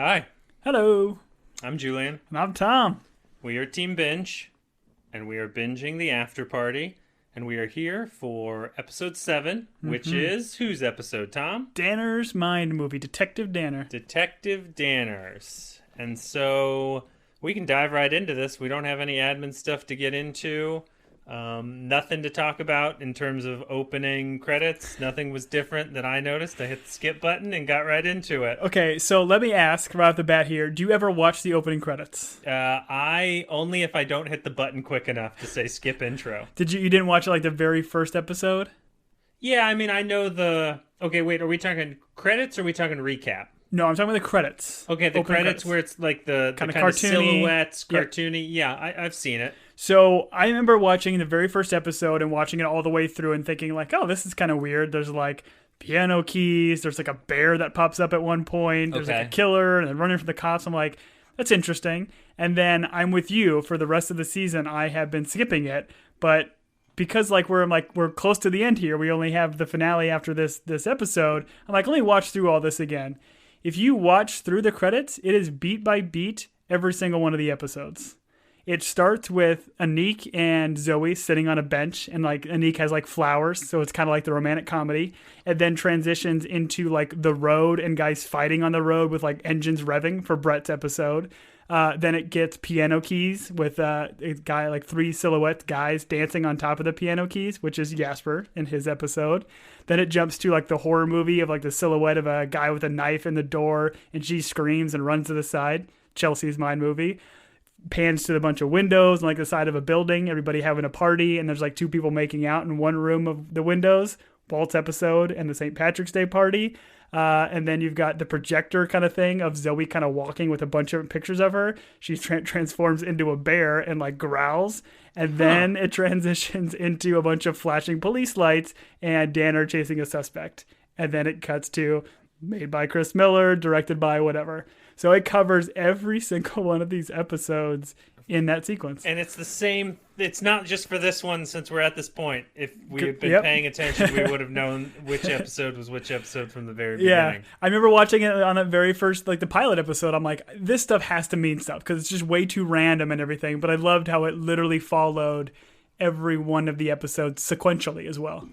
Hi, Hello, I'm Julian. and I'm Tom. We are Team Binge, and we are binging the Afterparty, and we are here for episode 7, which is whose episode, Tom? Danner's Mind movie, Detective Danner. Detective Danner's. And so we can dive right into this. We don't have any admin stuff to get into. Nothing to talk about in terms of opening credits. Nothing was different that I noticed. I hit the skip button and got right into it. Okay, so let me ask right off the bat here: do you ever watch the opening credits? I only if I don't hit the button quick enough to say skip intro. Did you? You didn't watch it like the very first episode? Yeah, I mean, I know the... Okay, wait, are we talking credits or are we talking recap? No, I'm talking about the credits. Okay, the Opening credits where it's like the kind of cartoony. silhouettes, Yep. cartoony. Yeah, I've seen it. So I remember watching the very first episode and watching it all the way through and thinking like, oh, this is kind of weird. There's like piano keys. There's like a bear that pops up at one point. There's like Okay. a killer and they're running from the cops. I'm like, that's interesting. And then I'm with you for the rest of the season. I have been skipping it, but because we're close to the end here. We only have the finale after this episode. I'm like, let me watch through all this again. If you watch through the credits, it is beat by beat every single one of the episodes. It starts with Anik and Zoe sitting on a bench, and like Anik has like flowers, so it's kind of like the romantic comedy, and then transitions into like the road and guys fighting on the road with like engines revving for Brett's episode. Then it gets piano keys with a guy, like three silhouette guys dancing on top of the piano keys, which is Jasper in his episode. Then it jumps to like the horror movie of like the silhouette of a guy with a knife in the door and she screams and runs to the side. Chelsea's Mind movie. Pans to a bunch of windows and like the side of a building, everybody having a party, and there's like two people making out in one room of the windows. Walt's episode and the St. Patrick's Day party. And then you've got the projector kind of thing of Zoe kind of walking with a bunch of pictures of her. She transforms into a bear and like growls. And then it transitions into a bunch of flashing police lights and Danner chasing a suspect. And then it cuts to made by Chris Miller, directed by whatever. So it covers every single one of these episodes in that sequence. And it's the same... It's not just for this one since we're at this point. If we had been Yep. paying attention, we would have known which episode was which episode from the very Yeah, beginning. I remember watching it on the very first, like the pilot episode. I'm like, this stuff has to mean stuff because it's just way too random and everything. But I loved how it literally followed every one of the episodes sequentially as well.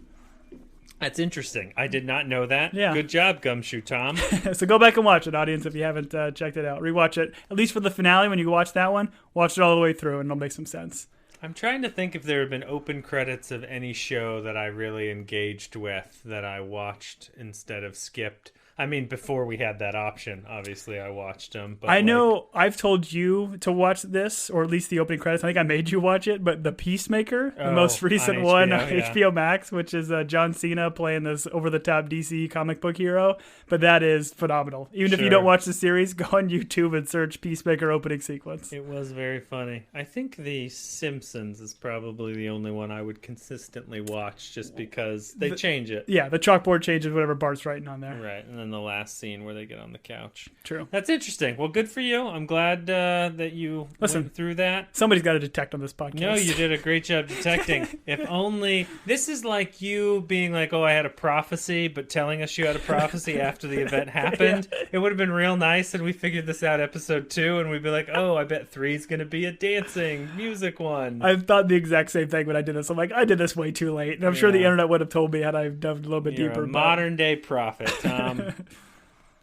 That's interesting. I did not know that. Yeah. Good job, Gumshoe Tom. So go back and watch it, audience, if you haven't checked it out. Rewatch it, at least for the finale. When you watch that one, watch it all the way through and it'll make some sense. I'm trying to think if there have been open credits of any show that I really engaged with that I watched instead of skipped. I mean, before we had that option, obviously I watched them. But I know I've told you to watch this, or at least the opening credits. I think I made you watch it, but The Peacemaker, the most recent on one HBO, on yeah. HBO Max, which is John Cena playing this over-the-top DC comic book hero. But that is phenomenal. Even if you Sure. don't watch the series, go on YouTube and search Peacemaker opening sequence. It was very funny. I think The Simpsons is probably the only one I would consistently watch just because they change it. Yeah, the chalkboard changes whatever Bart's writing on there. Right, and then the last scene where they get on the couch. True. That's interesting. Well, good for you. I'm glad that you went through that. Somebody's got to detect on this podcast. No, you did a great job detecting. If only... This is like you being like, oh, I had a prophecy, but telling us you had a prophecy after the event happened. Yeah. It would have been real nice, and we figured this out episode 2, and we'd be like, oh, I bet 3's going to be a dancing music one. I thought the exact same thing when I did this. I'm like, I did this way too late. And I'm sure the internet would have told me had I dove a little bit You're deeper. A modern-day prophet, Tom.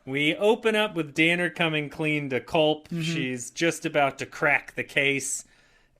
We open up with Danner coming clean to Culp. Mm-hmm. She's just about to crack the case,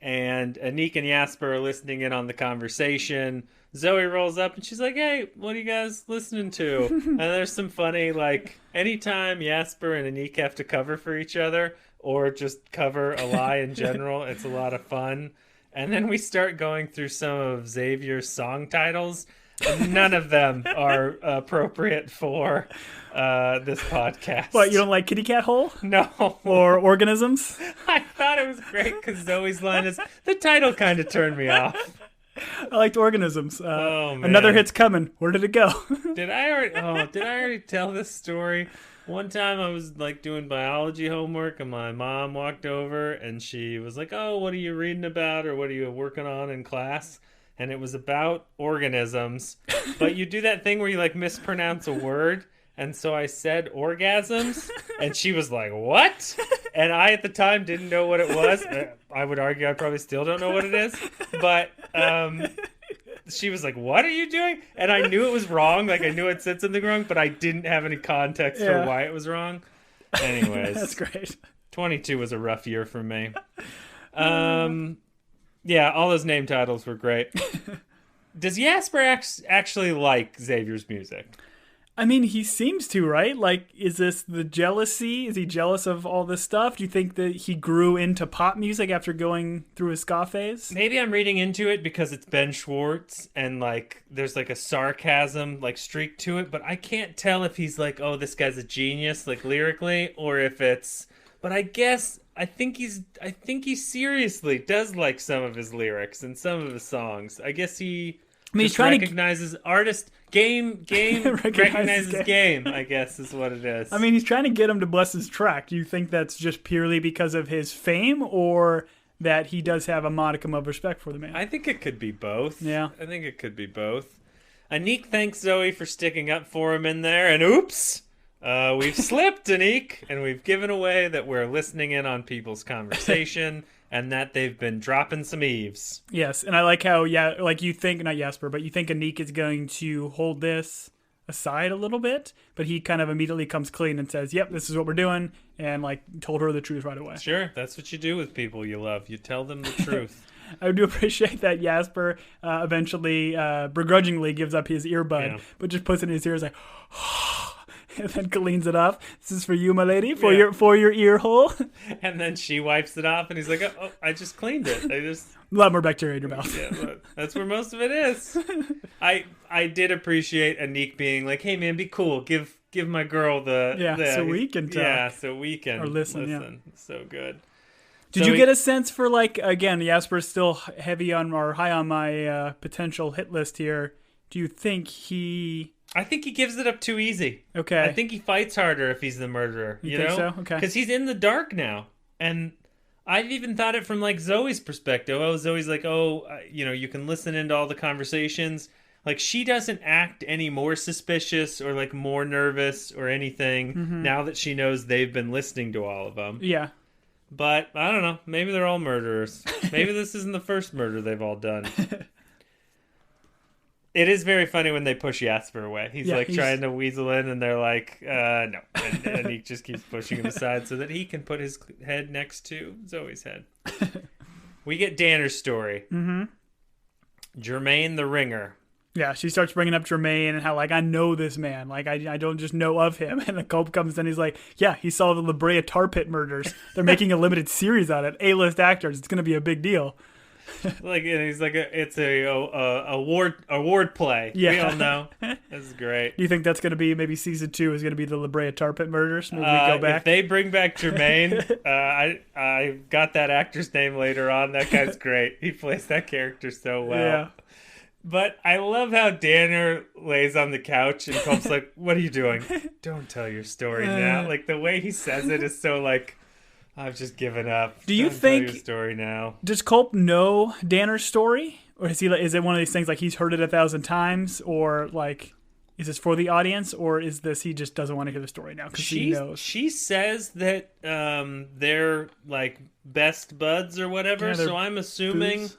and Anik and Jasper are listening in on the conversation. Zoe rolls up, and she's like, hey, what are you guys listening to? And there's some funny, like, anytime Jasper and Anik have to cover for each other, or just cover a lie in general, it's a lot of fun. And then we start going through some of Xavier's song titles, and none of them are appropriate for this podcast. What, you don't like Kitty Cat Hole? No. Or Organisms? I thought it was great because Zoe's line is, the title kind of turned me off. I liked Organisms. Oh, man. Another hit's coming. Where did it go? Did I already tell this story? One time I was like doing biology homework and my mom walked over and she was like, oh, what are you reading about or what are you working on in class? And it was about organisms. But you do that thing where you like mispronounce a word And so I said orgasms, and she was like, what? And I, at the time, didn't know what it was. I would argue I probably still don't know what it is. But she was like, what are you doing? And I knew it was wrong. Like, I knew I'd said something wrong, but I didn't have any context for why it was wrong. Anyways. That's great. 22 was a rough year for me. Yeah, all those name titles were great. Does Jasper actually like Xavier's music? I mean, he seems to, right? Like, is this the jealousy? Is he jealous of all this stuff? Do you think that he grew into pop music after going through his ska phase? Maybe I'm reading into it because it's Ben Schwartz and, like, there's, like, a sarcasm, like, streak to it. But I can't tell if he's like, oh, this guy's a genius, like, lyrically, or if it's... But I guess... I think he seriously does like some of his lyrics and some of his songs. I guess he he's trying recognizes artist game recognizes game, I guess is what it is. I mean, he's trying to get him to bless his track. Do you think that's just purely because of his fame, or that he does have a modicum of respect for the man? I think it could be both. Yeah. I think it could be both. Anik thanks Zoe for sticking up for him in there, and oops! We've slipped, Anik, and we've given away that we're listening in on people's conversation and that they've been dropping some eaves. Yes, and I like how, like you think, not Jasper, but you think Anik is going to hold this aside a little bit, but he kind of immediately comes clean and says, yep, this is what we're doing, and like told her the truth right away. Sure, that's what you do with people you love. You tell them the truth. I do appreciate that Jasper eventually begrudgingly gives up his earbud, but just puts it in his ear, is like, and then cleans it off. This is for you, my lady, for your ear hole. And then she wipes it off, and he's like, "Oh, I just cleaned it. I just a lot more bacteria in your mouth." Yeah, that's where most of it is. I did appreciate Anik being like, "Hey, man, be cool. Give my girl so we can talk. so we can or listen. So good." Did you get a sense for, like, again, Jasper's still heavy on or high on my potential hit list here? Do you think he? I think he gives it up too easy. Okay. I think he fights harder if he's the murderer. You think know? so? Okay. Because he's in the dark now. And I've even thought it from, like, Zoe's perspective. Oh, Zoe's like, you can listen into all the conversations. Like, she doesn't act any more suspicious or, like, more nervous or anything now that she knows they've been listening to all of them. Yeah. But, I don't know. Maybe they're all murderers. Maybe this isn't the first murder they've all done. It is very funny when they push Jasper away. He's trying to weasel in, and they're like, no. And he just keeps pushing him aside so that he can put his head next to Zoe's head. We get Danner's story. Mm-hmm. Jermaine the Ringer. Yeah, she starts bringing up Jermaine and how, like, I know this man. Like, I don't just know of him. And the Culp comes in, he's like, yeah, he saw the La Brea Tar Pit murders. They're making a limited series on it. A-list actors. It's going to be a big deal. Like, and he's like, it's a award play. Yeah. We all know. That's great. Do you think that's going to be, maybe season 2 is going to be the La Brea Tar Pit murders? Maybe we go back. If they bring back Jermaine, I got that actor's name later on. That guy's great. He plays that character so well. Yeah. But I love how Danner lays on the couch and Culp's like, what are you doing? Don't tell your story now. Like, the way he says it is so, like, I've just given up. Do you think... Tell your story now. Does Culp know Danner's story? Or is it one of these things, like, he's heard it 1,000 times? Or, like, is this for the audience? Or is this he just doesn't want to hear the story now because he knows? She says that they're, like, best buds or whatever. So I'm assuming... booze.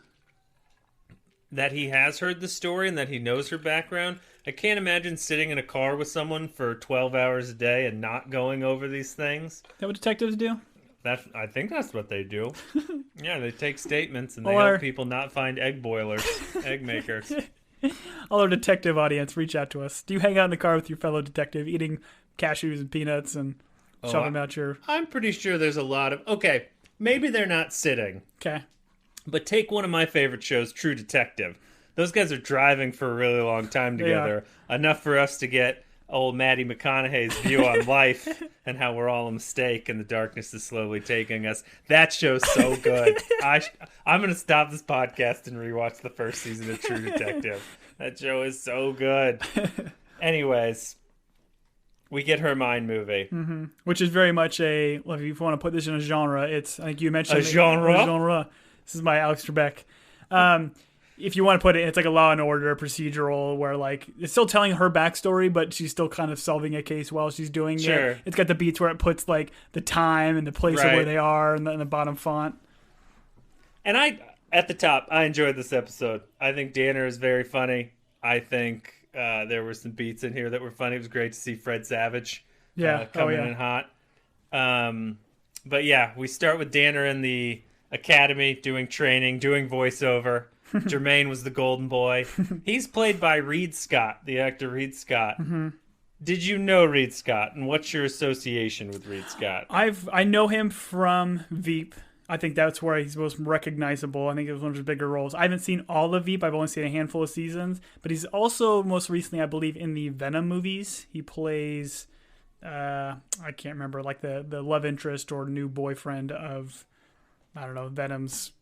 That he has heard the story and that he knows her background. I can't imagine sitting in a car with someone for 12 hours a day and not going over these things. Is that what detectives do? I think that's what they do. Yeah, they take statements and they help people not find egg boilers, egg makers. All our detective audience, reach out to us. Do you hang out in the car with your fellow detective eating cashews and peanuts and shouting about your... I'm pretty sure there's a lot of... Okay, maybe they're not sitting. Okay. But take one of my favorite shows, True Detective. Those guys are driving for a really long time together. Enough for us to get old Matty McConaughey's view on life and how we're all a mistake and the darkness is slowly taking us. That show's so good. I'm going to stop this podcast and rewatch the first season of True Detective. That show is so good. Anyways, we get her Mind movie. Mm-hmm. Which is very much if you want to put this in a genre, it's, I think you mentioned... A genre? This is my Alex Trebek. if you want to put it, it's like a Law and Order procedural where like it's still telling her backstory, but she's still kind of solving a case while she's doing it. It's got the beats where it puts like the time and the place of where they are in the bottom font. And at the top, I enjoyed this episode. I think Danner is very funny. I think there were some beats in here that were funny. It was great to see Fred Savage coming in hot. But yeah, we start with Danner in the academy doing training, doing voiceover. Jermaine was the golden boy. He's played by Reed Scott, the actor Reed Scott. Mm-hmm. Did you know Reed Scott, and what's your association with Reed Scott? I know him from Veep. I think that's where he's most recognizable. I think it was one of his bigger roles. I haven't seen all of Veep. I've only seen a handful of seasons. But he's also most recently, I believe, in the Venom movies. He plays, I can't remember, like the love interest or new boyfriend of, I don't know, Venom's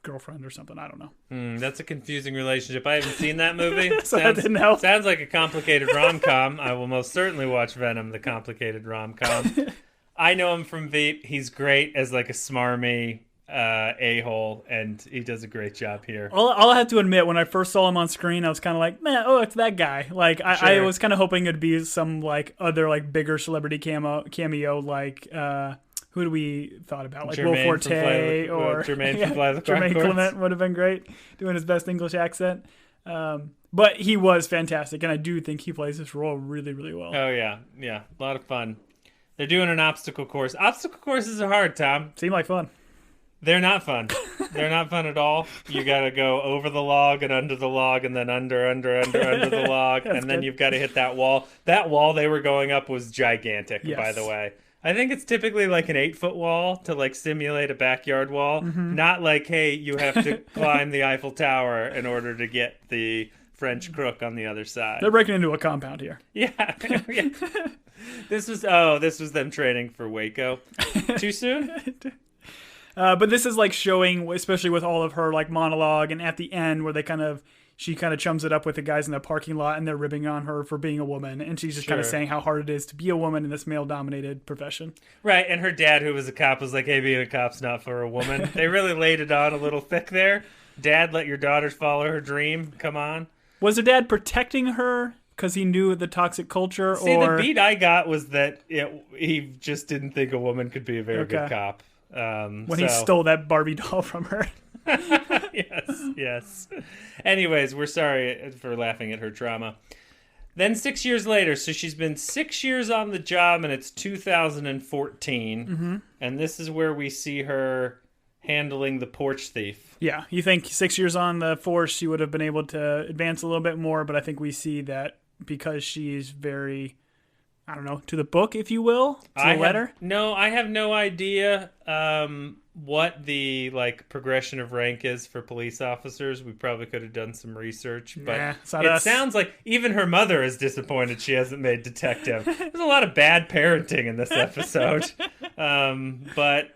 girlfriend or something. I don't know. That's a confusing relationship. I haven't seen that movie. So that didn't help. Sounds like a complicated rom-com. I will most certainly watch Venom, the complicated rom-com. I know him from Veep. He's great as like a smarmy a-hole, and he does a great job here. I'll have to admit, when I first saw him on screen, I was kind of like, man, it's that guy. Like, I was kind of hoping it'd be some like other like bigger celebrity cameo like who do we thought about? Like Jermaine Will Forte or Jermaine from Fly the Jermaine Clement would have been great doing his best English accent. But he was fantastic, and I do think he plays this role really, really well. Oh, yeah. Yeah, a lot of fun. They're doing an obstacle course. Obstacle courses are hard, Tom. Seem like fun. They're not fun. They're not fun at all. You got to go over the log and under the log and then under the log. And then you've got to hit that wall. That wall they were going up was gigantic, by the way. I think it's typically like an 8-foot wall to like simulate a backyard wall. Mm-hmm. Not like, hey, you have to climb the Eiffel Tower in order to get the French crook on the other side. They're breaking into a compound here. Yeah. This was them training for Waco. Too soon? But this is like showing, especially with all of her like monologue, and at the end where she kind of chums it up with the guys in the parking lot, and they're ribbing on her for being a woman, and she's just kind of saying how hard it is to be a woman in this male-dominated profession. Right, and her dad, who was a cop, was like, hey, being a cop's not for a woman. They really laid it on a little thick there. Dad, let your daughters follow her dream. Come on. Was her dad protecting her because he knew the toxic culture? See, the beat I got was that he just didn't think a woman could be a very good cop. When he stole that Barbie doll from her. Yes. Anyways, we're sorry for laughing at her trauma. Then 6 years later, so she's been 6 years on the job, and it's 2014. Mm-hmm. And this is where we see her handling the porch thief. Yeah, you think 6 years on the force, she would have been able to advance a little bit more, but I think we see that because she's very, I don't know, to the book, if you will, to the letter. I have no idea what the like progression of rank is for police officers. We probably could have done some research, but it sounds like even her mother is disappointed she hasn't made detective. There's a lot of bad parenting in this episode. But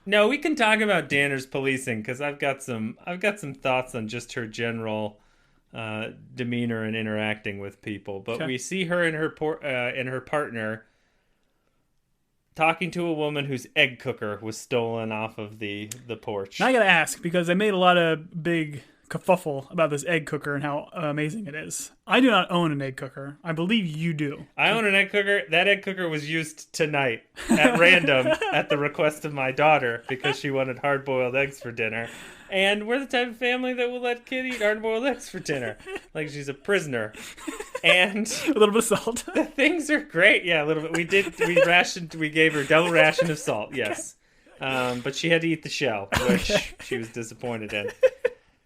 no, we can talk about Danner's policing because I've got some thoughts on just her general demeanor and interacting with people. But we see her and her partner talking to a woman whose egg cooker was stolen off of the porch. Now I gotta ask, because they made a lot of big kerfuffle about this egg cooker and how amazing it is. I do not own an egg cooker. I believe you do. I own an egg cooker. That egg cooker was used tonight at random at the request of my daughter because she wanted hard-boiled eggs for dinner. And we're the type of family that will let kid eat hard-boiled eggs for dinner. Like she's a prisoner. And a little bit of salt. The things are great. Yeah, a little bit. We gave her double ration of salt, yes. But she had to eat the shell, which she was disappointed in.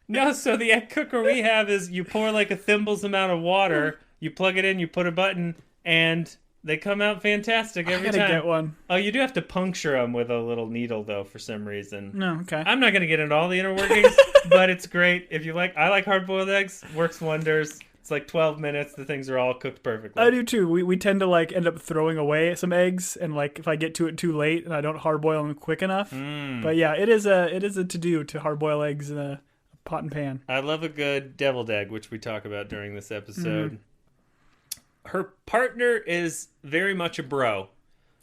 No, so the egg cooker we have is you pour like a thimble's amount of water, you plug it in, you put a button, and they come out fantastic every time. I gotta get one. Oh, you do have to puncture them with a little needle, though, for some reason. No, okay. I'm not gonna get into all the inner workings, but it's great. If you like, I like hard-boiled eggs. Works wonders. It's like 12 minutes. The things are all cooked perfectly. I do too. We tend to like end up throwing away some eggs, and like if I get to it too late and I don't hard-boil them quick enough. But yeah, it is a to-do to hard-boil eggs in a pot and pan. I love a good deviled egg, which we talk about during this episode. Her partner is very much a bro.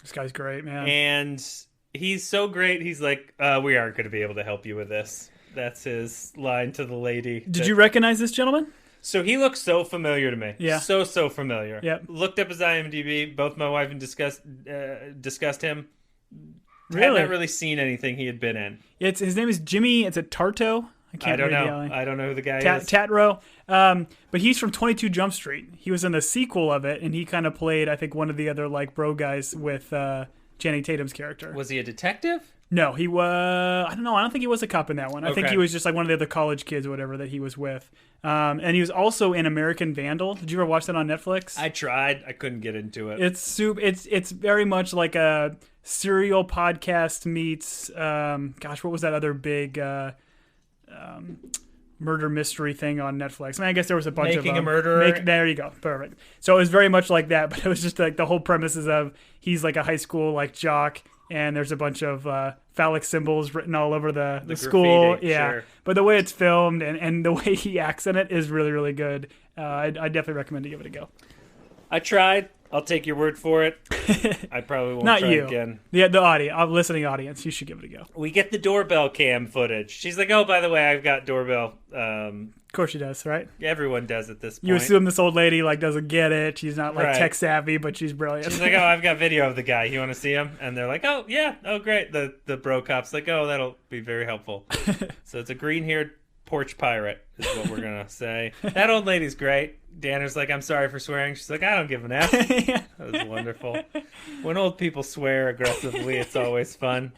This guy's great, man. And he's so great. He's like, we aren't going to be able to help you with this. That's his line to the lady. Did you recognize this gentleman? So he looks so familiar to me. Yeah. So familiar. Yep. Looked up his IMDb. Both my wife and discussed him. Really? Had not really seen anything he had been in. His name is Jimmy. It's a Tarto. I don't know. I don't know who the guy is. Tatro. But he's from 22 Jump Street. He was in the sequel of it, and he kind of played, I think, one of the other like bro guys with Channing Tatum's character. Was he a detective? No, he was. I don't know. I don't think he was a cop in that one. I think he was just like one of the other college kids or whatever that he was with. And he was also in American Vandal. Did you ever watch that on Netflix? I tried. I couldn't get into it. It's very much like a serial podcast meets. Gosh, what was that other big murder mystery thing on Netflix? I mean, I guess there was a bunch of Making a Murderer. There you go. Perfect. So it was very much like that, but it was just like the whole premises of he's like a high school like jock. And there's a bunch of phallic symbols written all over the school. Graffiti, yeah. sure. But the way it's filmed and the way he acts in it is really, really good. I definitely recommend to give it a go. I tried. I'll take your word for it. I probably won't Not try you. again. The audience, listening audience, you should give it a go. We get the doorbell cam footage. She's like, oh, by the way, I've got doorbell. Of course she does, right? Everyone does at this point. You assume this old lady like doesn't get it. She's not like Right. tech savvy, but she's brilliant. She's like, oh, I've got video of the guy. You want to see him? And they're like, oh, yeah. Oh, great. The bro cop's like, oh, that'll be very helpful. So it's a green-haired porch pirate is what we're going to say. That old lady's great. Danner's like, I'm sorry for swearing. She's like, I don't give an F. Yeah. That was wonderful. When old people swear aggressively, it's always fun.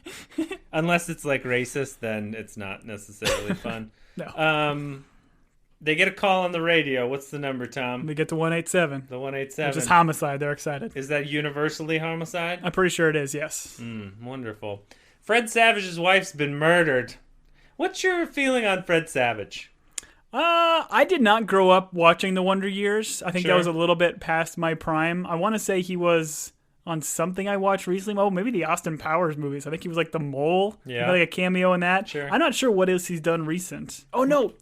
Unless it's like racist, then it's not necessarily fun. No. They get a call on the radio. What's the number, Tom? They get to 187. The 187. Which is homicide. They're excited. Is that universally homicide? I'm pretty sure it is, yes. Wonderful. Fred Savage's wife's been murdered. What's your feeling on Fred Savage? I did not grow up watching The Wonder Years. I think Sure. that was a little bit past my prime. I want to say he was on something I watched recently. Oh, maybe the Austin Powers movies. I think he was like the mole. Yeah. He had, like a cameo in that. Sure. I'm not sure what else he's done recent. Oh no,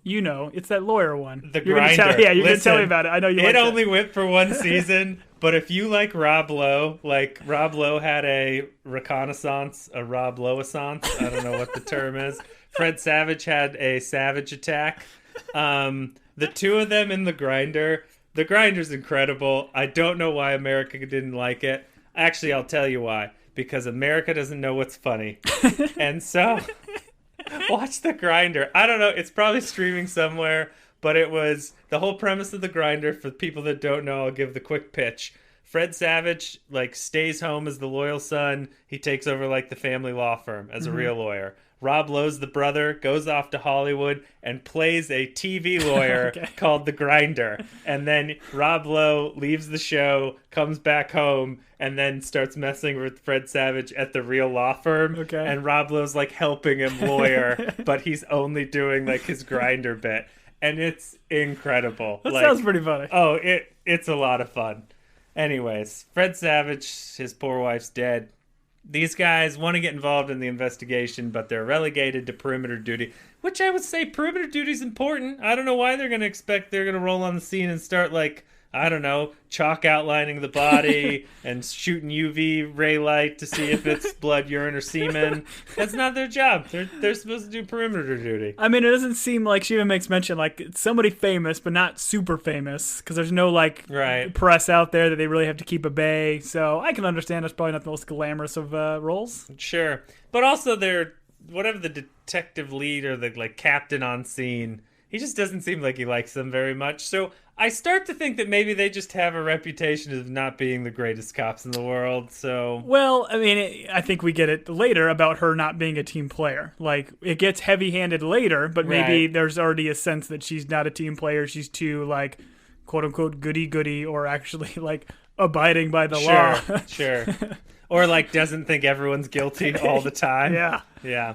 it's that lawyer one. The You're gonna Grinder. you're gonna Listen, tell me about it. I know you. It like only went for one season, but if you like Rob Lowe had a reconnaissance, a Rob Lowe-assance. I don't know what the term is. Fred Savage had a Savage attack. The two of them in The Grinder. The Grinder's incredible. I don't know why America didn't like it. Actually, I'll tell you why. Because America doesn't know what's funny. And so, watch The Grinder. I don't know. It's probably streaming somewhere. But it was the whole premise of The Grinder. For people that don't know, I'll give the quick pitch. Fred Savage, stays home as the loyal son. He takes over, the family law firm as a real lawyer. Rob Lowe's the brother, goes off to Hollywood and plays a TV lawyer called The Grinder. And then Rob Lowe leaves the show, comes back home, and then starts messing with Fred Savage at the real law firm. Okay. And Rob Lowe's helping him lawyer, but he's only doing his Grinder bit. And it's incredible. That sounds pretty funny. Oh, it's a lot of fun. Anyways, Fred Savage, his poor wife's dead. These guys want to get involved in the investigation, but they're relegated to perimeter duty, which I would say perimeter duty is important. I don't know why they're going to expect they're going to roll on the scene and start, I don't know, chalk outlining the body and shooting UV ray light to see if it's blood, urine, or semen. That's not their job. They're supposed to do perimeter duty. I mean, it doesn't seem like she even makes mention, it's somebody famous, but not super famous, because there's no, Right. press out there that they really have to keep at bay. So I can understand it's probably not the most glamorous of roles. Sure. But also they're, whatever the detective lead or the, captain on scene, he just doesn't seem like he likes them very much. So I start to think that maybe they just have a reputation of not being the greatest cops in the world, so... Well, I mean, I think we get it later about her not being a team player. It gets heavy-handed later, but maybe Right. there's already a sense that she's not a team player. She's too, quote-unquote, goody-goody, or actually, abiding by the law. Sure. Or, doesn't think everyone's guilty all the time. Yeah. Yeah.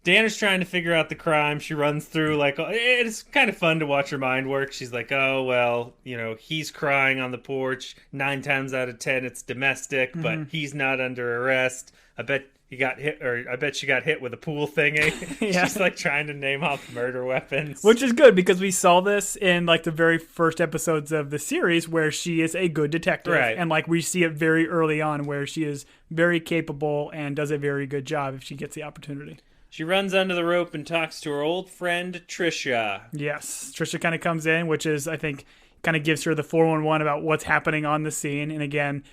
Danner's trying to figure out the crime. She runs through, it's kind of fun to watch her mind work. She's like, oh, well, he's crying on the porch. 9 times out of 10, it's domestic, but he's not under arrest. I bet he got hit, or I bet she got hit with a pool thingy. Yeah. She's, trying to name off murder weapons. Which is good, because we saw this in, the very first episodes of the series, where she is a good detective. Right. And, we see it very early on, where she is very capable and does a very good job if she gets the opportunity. She runs under the rope and talks to her old friend Trisha. Yes. Trisha kind of comes in, which is, I think, kind of gives her the 411 about what's happening on the scene. And again,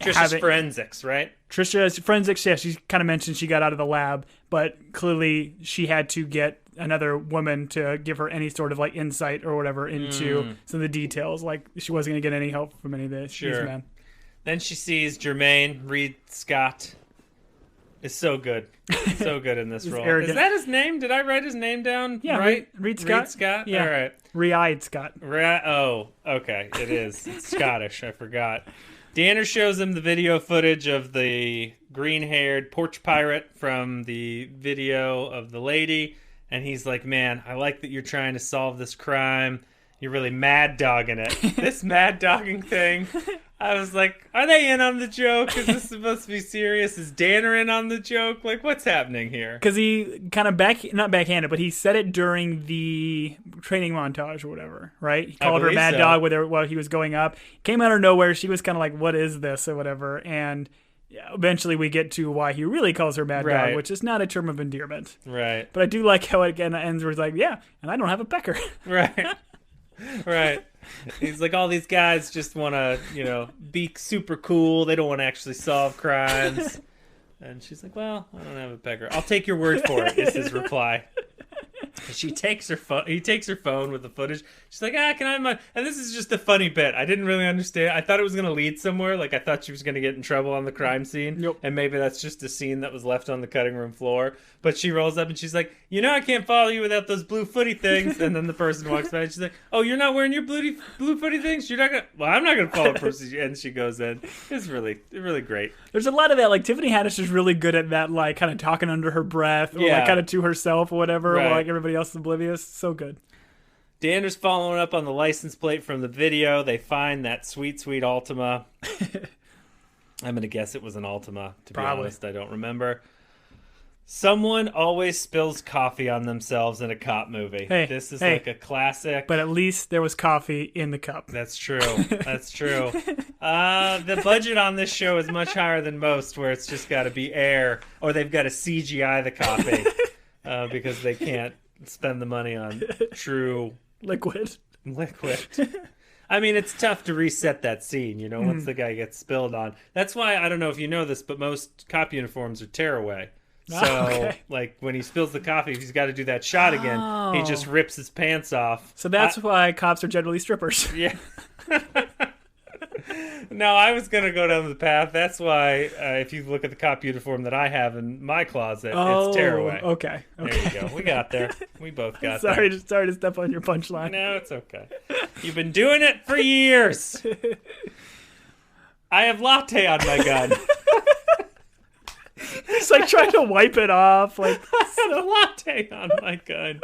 Trisha's forensics, right? Trisha's forensics, yeah, she kind of mentioned she got out of the lab, but clearly she had to get another woman to give her any sort of like insight or whatever into some of the details. Like she wasn't going to get any help from any of these men. Then she sees Jermaine Reed Scott is so good. So good in this role. Arrogant. Is that his name? Did I write his name down? Yeah, right? Reed Scott. Reed Scott? Yeah. All right. Reed Scott. Oh, okay. It is. It's Scottish. I forgot. Danner shows him the video footage of the green-haired porch pirate from the video of the lady, and he's like, man, I like that you're trying to solve this crime. You're really mad-dogging it. This mad-dogging thing, I was like, are they in on the joke? Is this supposed to be serious? Is Danner in on the joke? Like, what's happening here? Because he kind of not backhanded, but he said it during the training montage or whatever, right? He called her mad dog with her while he was going up. Came out of nowhere. She was kind of like, what is this or whatever? And eventually we get to why he really calls her mad dog, which is not a term of endearment. Right. But I do like how it again ends where it's like, yeah, and I don't have a pecker. Right. Right. He's like, all these guys just want to, be super cool. They don't want to actually solve crimes. And she's like, well, I don't have a pecker. I'll take your word for it, is his reply. She takes her phone. He takes her phone with the footage. She's like, can I have my... And this is just a funny bit. I didn't really understand. I thought it was going to lead somewhere. Like, I thought she was going to get in trouble on the crime scene. Nope. And maybe that's just a scene that was left on the cutting room floor. But she rolls up and she's like, I can't follow you without those blue footy things. And then the person walks by and she's like, oh, you're not wearing your blue footy things? You're not going to... Well, I'm not going to follow the person. And she goes in. It's really, really great. There's a lot of that. Like, Tiffany Haddish is really good at that, like, kind of talking under her breath. Or, like, kind of to herself or whatever. Right. Or, like, everybody else is oblivious. So good. Danner's following up on the license plate from the video. They find that sweet, sweet Altima. I'm going to guess it was an Altima, to be honest. I don't remember. Someone always spills coffee on themselves in a cop movie. This is like a classic. But at least there was coffee in the cup. That's true. That's true. The budget on this show is much higher than most, where it's just got to be air, or they've got to CGI the coffee because they can't spend the money on true liquid. I mean, it's tough to reset that scene, once the guy gets spilled on. That's why, I don't know if you know this, but most cop uniforms are tearaway. So, like, when he spills the coffee, if he's got to do that shot again, he just rips his pants off. So that's why cops are generally strippers. Yeah. No, I was going to go down the path. That's why, if you look at the cop uniform that I have in my closet, it's tearaway. Okay. There you go. We got there. We both got there. Sorry to step on your punchline. No, it's okay. You've been doing it for years. I have latte on my gun. It's like trying to wipe it off. Like, I had a latte on my gun.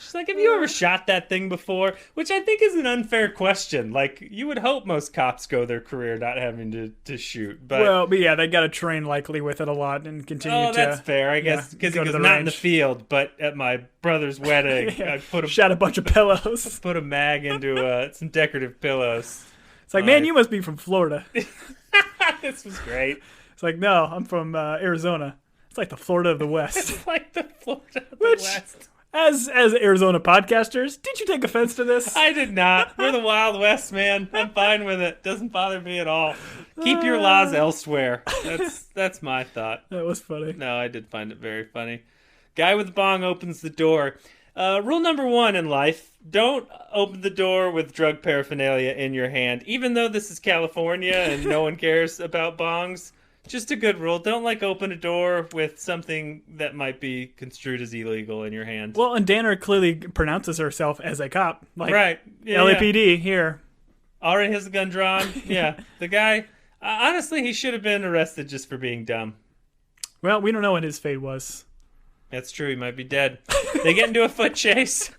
She's like, have you ever shot that thing before? Which I think is an unfair question. Like, you would hope most cops go their career not having to shoot. But yeah, they got to train likely with it a lot and continue to... Oh, that's fair, I guess. Because he goes, not in the field, but at my brother's wedding, I shot a bunch of pillows. Put a mag into some decorative pillows. It's like, man, you must be from Florida. This was great. It's like, no, I'm from Arizona. It's like the Florida of the West. It's like the Florida of the West. As Arizona podcasters, did you take offense to this? I did not. We're the Wild West, man. I'm fine with it. Doesn't bother me at all. Keep your laws elsewhere. That's my thought. That was funny. No, I did find it very funny. Guy with the bong opens the door. Rule number 1 in life, don't open the door with drug paraphernalia in your hand. Even though this is California and no one cares about bongs, just a good rule. Don't open a door with something that might be construed as illegal in your hand. Well, and Danner clearly pronounces herself as a cop. Like, right. Yeah, LAPD here. Already has a gun drawn. Yeah. The guy, honestly, he should have been arrested just for being dumb. Well, we don't know what his fate was. That's true. He might be dead. They get into a foot chase.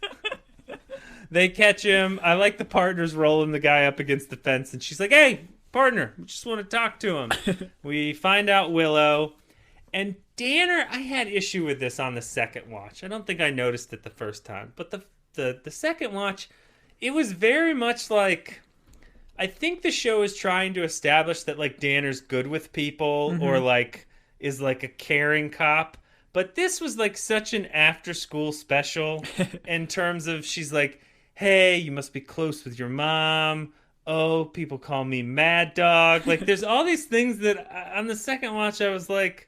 They catch him. I like the partners rolling the guy up against the fence, and she's like, hey, partner, we just want to talk to him. We find out Willow. And Danner, I had issue with this on the second watch. I don't think I noticed it the first time. But the second watch, it was very much like... I think the show is trying to establish that, Danner's good with people or, is, a caring cop. But this was like such an after-school special in terms of she's like, hey, you must be close with your mom. Oh, people call me Mad Dog. Like, there's all these things that on the second watch I was like,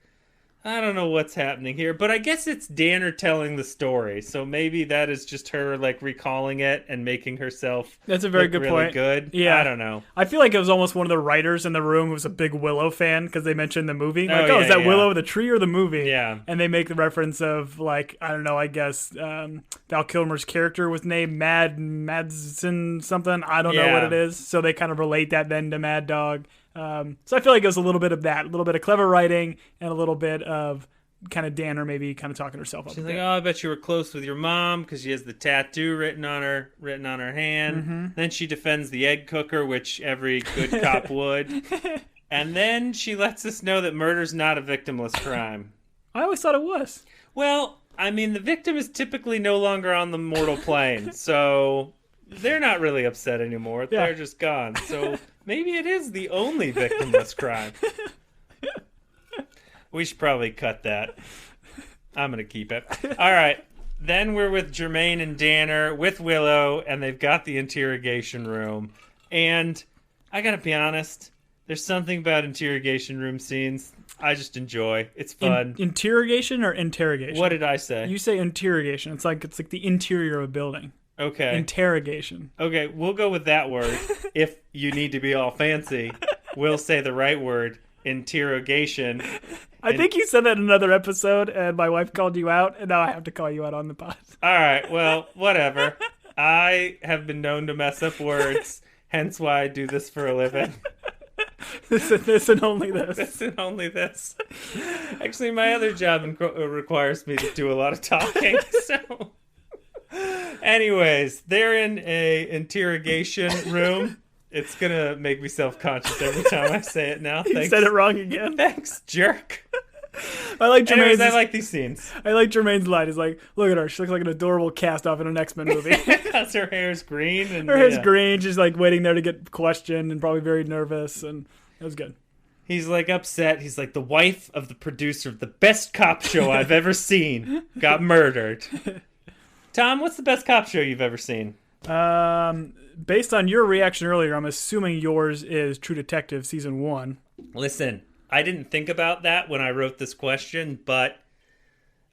I don't know what's happening here, but I guess it's Danner telling the story, so maybe that is just her like recalling it and making herself. That's a very good really point. Good. Yeah, I don't know. I feel like it was almost one of the writers in the room who was a big Willow fan because they mentioned the movie. Like, yeah, is that yeah. Willow the tree or the movie? Yeah, and they make the reference of like I don't know. I guess Val Kilmer's character was named Madsen something. I don't know what it is. So they kind of relate that then to Mad Dog. So I feel like it was a little bit of that, a little bit of clever writing, and a little bit of kind of Danner maybe kind of talking herself up. She's like, oh, I bet you were close with your mom because she has the tattoo written on her hand. Mm-hmm. Then she defends the egg cooker, which every good cop would. And then she lets us know that murder's not a victimless crime. I always thought it was. Well, I mean, the victim is typically no longer on the mortal plane, so they're not really upset anymore. Yeah. They're just gone. So maybe it is the only victimless crime. We should probably cut that. I'm going to keep it. All right. Then we're with Jermaine and Danner with Willow, and they've got the interrogation room. And I got to be honest, there's something about interrogation room scenes I just enjoy. It's fun. Interrogation or interrogation? What did I say? You say interrogation. It's like the interior of a building. Okay. Interrogation. Okay, we'll go with that word. If you need to be all fancy, we'll say the right word, interrogation. I think you said that in another episode, and my wife called you out, and now I have to call you out on the pod. All right, well, whatever. I have been known to mess up words, hence why I do this for a living. This and only this. This and only this. Actually, my other job requires me to do a lot of talking, so... Anyways, they're in a interrogation room. It's gonna make me self-conscious every time I say it now. You said it wrong again. Thanks, jerk. I like Jermaine's. I like these scenes. I like Jermaine's line. He's like, "Look at her. She looks like an adorable cast-off in an X-Men movie." Because her hair's green. And, her hair's green. She's like waiting there to get questioned and probably very nervous. And it was good. He's like upset. He's like, the wife of the producer of the best cop show I've ever seen got murdered. Tom, what's the best cop show you've ever seen? Based on your reaction earlier, I'm assuming yours is True Detective Season 1. Listen, I didn't think about that when I wrote this question, but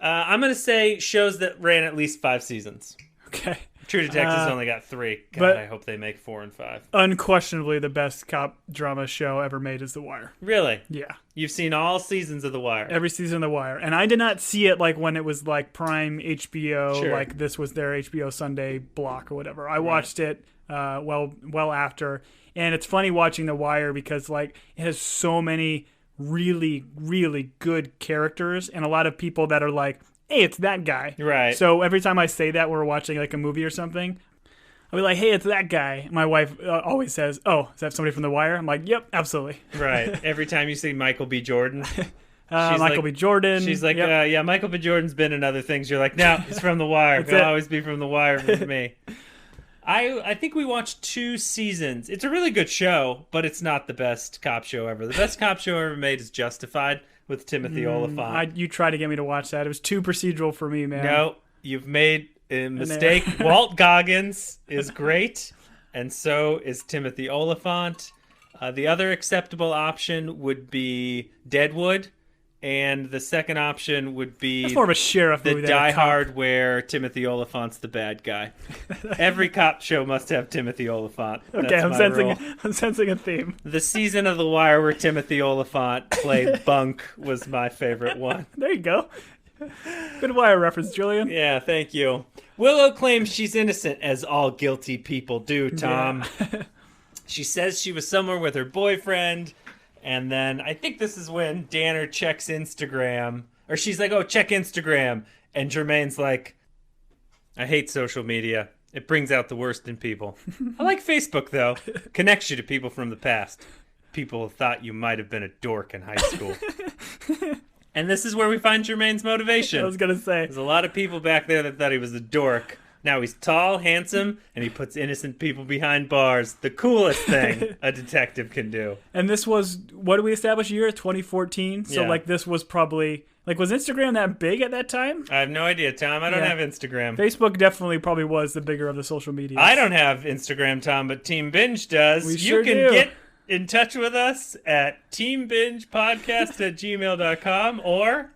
I'm going to say shows that ran at least 5 seasons. Okay. True Detective's only got 3. God, but I hope they make 4 and 5. Unquestionably, the best cop drama show ever made is The Wire. Really? Yeah. You've seen all seasons of The Wire. Every season of The Wire. And I did not see it like when it was like Prime HBO, Sure. like this was their HBO Sunday block or whatever. I watched it well after. And it's funny watching The Wire because like it has so many really, really good characters and a lot of people that are like, hey, it's that guy. Right. So every time I say that we're watching like a movie or something, I'll be like, hey, it's that guy. My wife always says, oh, is that somebody from The Wire? I'm like, yep, absolutely. Right. Every time you see Michael B. Jordan. Michael B. Jordan. She's like, yep. yeah, Michael B. Jordan's been in other things. You're like, no, he's from The Wire. He'll always be from The Wire for me. I think we watched 2 seasons. It's a really good show, but it's not the best cop show ever. The best cop show ever made is Justified with Timothy Olyphant. You tried to get me to watch that. It was too procedural for me, man. No, you've made a mistake. Walt Goggins is great, and so is Timothy Olyphant. The other acceptable option would be Deadwood, and the second option would be that's more of a sheriff movie. The Die Hard, where Timothy Olyphant's the bad guy. Every cop show must have Timothy Olyphant. Okay, That's I'm sensing a theme. The season of The Wire where Timothy Olyphant played Bunk was my favorite one. There you go. Good Wire reference, Julian. Yeah, thank you. Willow claims she's innocent, as all guilty people do, Tom. Yeah. She says she was somewhere with her boyfriend, and then I think this is when Danner checks Instagram. Or she's like, oh, check Instagram. And Jermaine's like, I hate social media. It brings out the worst in people. I like Facebook, though. Connects you to people from the past. People thought you might have been a dork in high school. And this is where we find Jermaine's motivation. I was going to say. There's a lot of people back there that thought he was a dork. Now he's tall, handsome, and he puts innocent people behind bars. The coolest thing a detective can do. And this was, what did we establish year? 2014. So Yeah. like this was probably, like, was Instagram that big at that time? I have no idea, Tom. I don't have Instagram. Facebook definitely probably was the bigger of the social media. I don't have Instagram, Tom, but Team Binge does. We You sure can do. get in touch with us at teambingepodcast@gmail.com or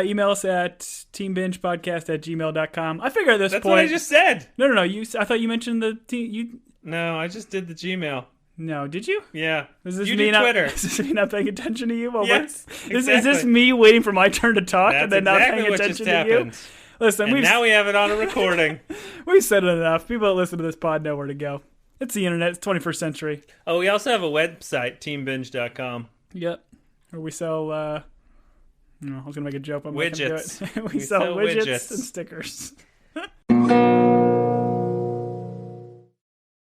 email us at teambingepodcast@gmail.com. I figure at this that's point. what I just said. No. I thought you mentioned the team. No, I just did the Gmail. No, did you? Yeah. Is this you me do not, Twitter. Is this me not paying attention to you? Well, Yes, Is this exactly. me waiting for my turn to talk That's and then exactly not paying what attention just to you? happened. Listen, And now we have it on a recording. we've said it enough. People that listen to this pod know where to go. It's the internet. It's 21st century. Oh, we also have a website, teambinge.com. Yep. Where we sell, no, I was going to make a joke. But I'm not gonna do Widgets. it. we We sell sell widgets widgets. and stickers.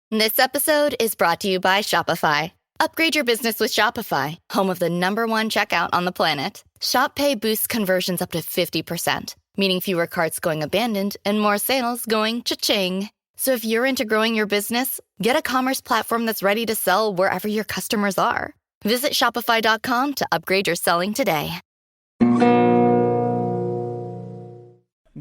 This episode is brought to you by Shopify. Upgrade your business with Shopify, home of the #1 checkout on the planet. Shop Pay boosts conversions up to 50%, meaning fewer carts going abandoned and more sales going cha-ching. So if you're into growing your business, get a commerce platform that's ready to sell wherever your customers are. Visit shopify.com to upgrade your selling today.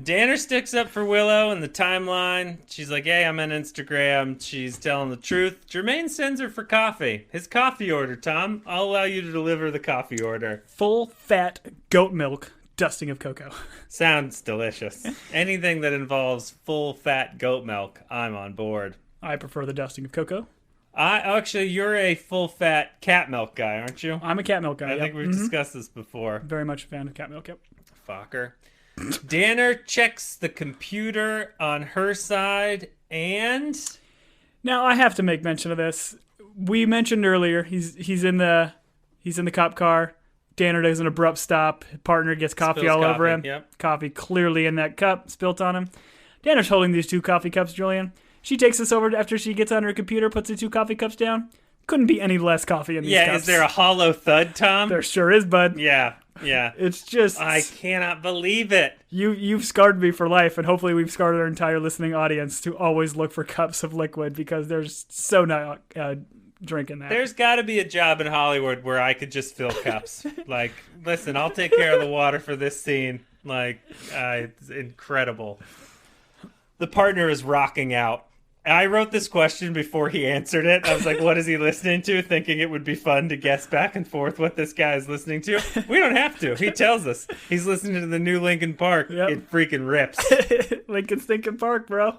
Danner sticks up for Willow in the timeline. She's like, hey, I'm on Instagram. She's telling the truth. Jermaine sends her for coffee. His coffee order, Tom. I'll allow you to deliver the coffee order. Full fat goat milk dusting of cocoa. Sounds delicious. Anything that involves full fat goat milk, I'm on board. I prefer the dusting of cocoa. You're a full fat cat milk guy, aren't you? I'm a cat milk guy. I think we've discussed this before. Very much a fan of cat milk, yep. Fucker. Danner checks the computer on her side and Now I have to make mention of this. We mentioned earlier he's in the cop car. Danner does an abrupt stop. Partner gets coffee Spills all over coffee, him. yep. Coffee clearly in that cup, spilt on him. Danner's holding these 2 coffee cups, Julian. She takes this over after she gets on her computer, puts the 2 coffee cups down. Couldn't be any less coffee in these cups. is there a hollow thud, Tom? There sure is, bud. Yeah. It's just I cannot believe it. you've scarred me for life, and hopefully we've scarred our entire listening audience to always look for cups of liquid because there's so not drinking that. There's got to be a job in Hollywood where I could just fill cups. Like, listen, I'll take care of the water for this scene. Like, it's incredible. The partner is rocking out. I wrote this question before he answered it. I was like, what is he listening to? Thinking it would be fun to guess back and forth what this guy is listening to. We don't have to. He tells us. He's listening to the new Linkin Park. Yep. It freaking rips. Lincoln Stinking Park, bro.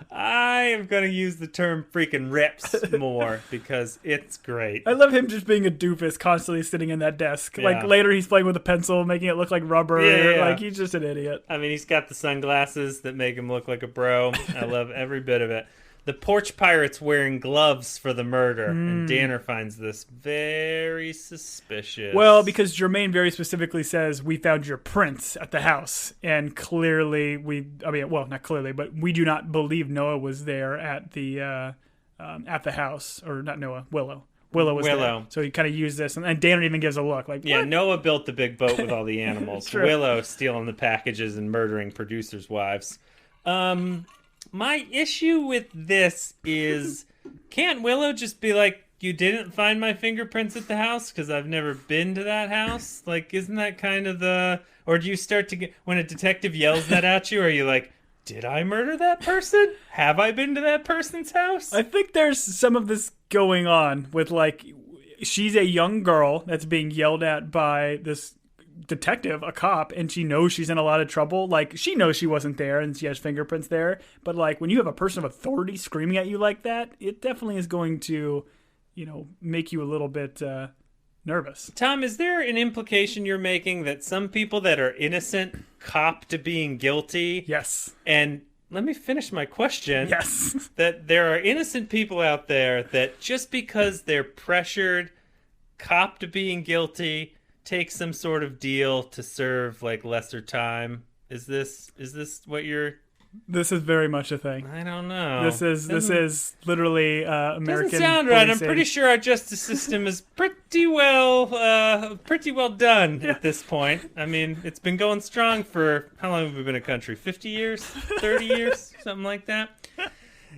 I am going to use the term freaking rips more because it's great. I love him just being a doofus, constantly sitting in that desk. Yeah. Like later, he's playing with a pencil, making it look like rubber. Yeah. Like he's just an idiot. I mean, he's got the sunglasses that make him look like a bro. I love every bit of it. The porch pirate's wearing gloves for the murder, and Danner finds this very suspicious. Well, because Jermaine very specifically says, we found your prints at the house. And clearly, not clearly, but we do not believe Noah was there at the house. Or not Noah, Willow. Willow was there. So he kind of used this. And Danner even gives a look like, Yeah, what? Noah built the big boat with all the animals. True. Willow stealing the packages and murdering producers' wives. My issue with this is, can't Willow just be like, you didn't find my fingerprints at the house because I've never been to that house? Like, isn't that kind of or do you start to get, when a detective yells that at you, are you like, did I murder that person? Have I been to that person's house? I think there's some of this going on with, like, she's a young girl that's being yelled at by this detective, a cop, and she knows she's in a lot of trouble. Like, she knows she wasn't there and she has fingerprints there, but like when you have a person of authority screaming at you like that, it definitely is going to, make you a little bit nervous. Tom, is there an implication you're making that some people that are innocent cop to being guilty? Yes. And let me finish my question. Yes. That there are innocent people out there that just because they're pressured cop to being guilty take some sort of deal to serve like lesser time. Is this what you're This is very much a thing. I don't know. This is literally American. Doesn't sound right. I'm policing. pretty sure our justice system is pretty well done at this point. I mean, it's been going strong for how long have we been a country? 50 years, 30 years, something like that.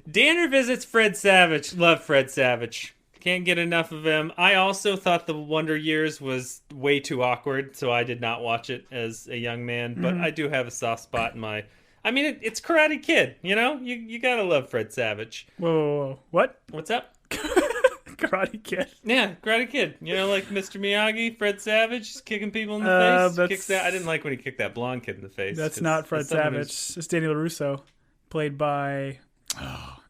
Danner visits Fred Savage. Love Fred Savage. Can't get enough of him. I also thought The Wonder Years was way too awkward, so I did not watch it as a young man. But I do have a soft spot in my. I mean, it's Karate Kid, you know? You gotta love Fred Savage. Whoa. What? What's up? Karate Kid. Yeah, Karate Kid. You know, like Mr. Miyagi, Fred Savage, just kicking people in the face. Kicks that. I didn't like when he kicked that blonde kid in the face. That's not Fred Savage. It's Danny LaRusso, played by...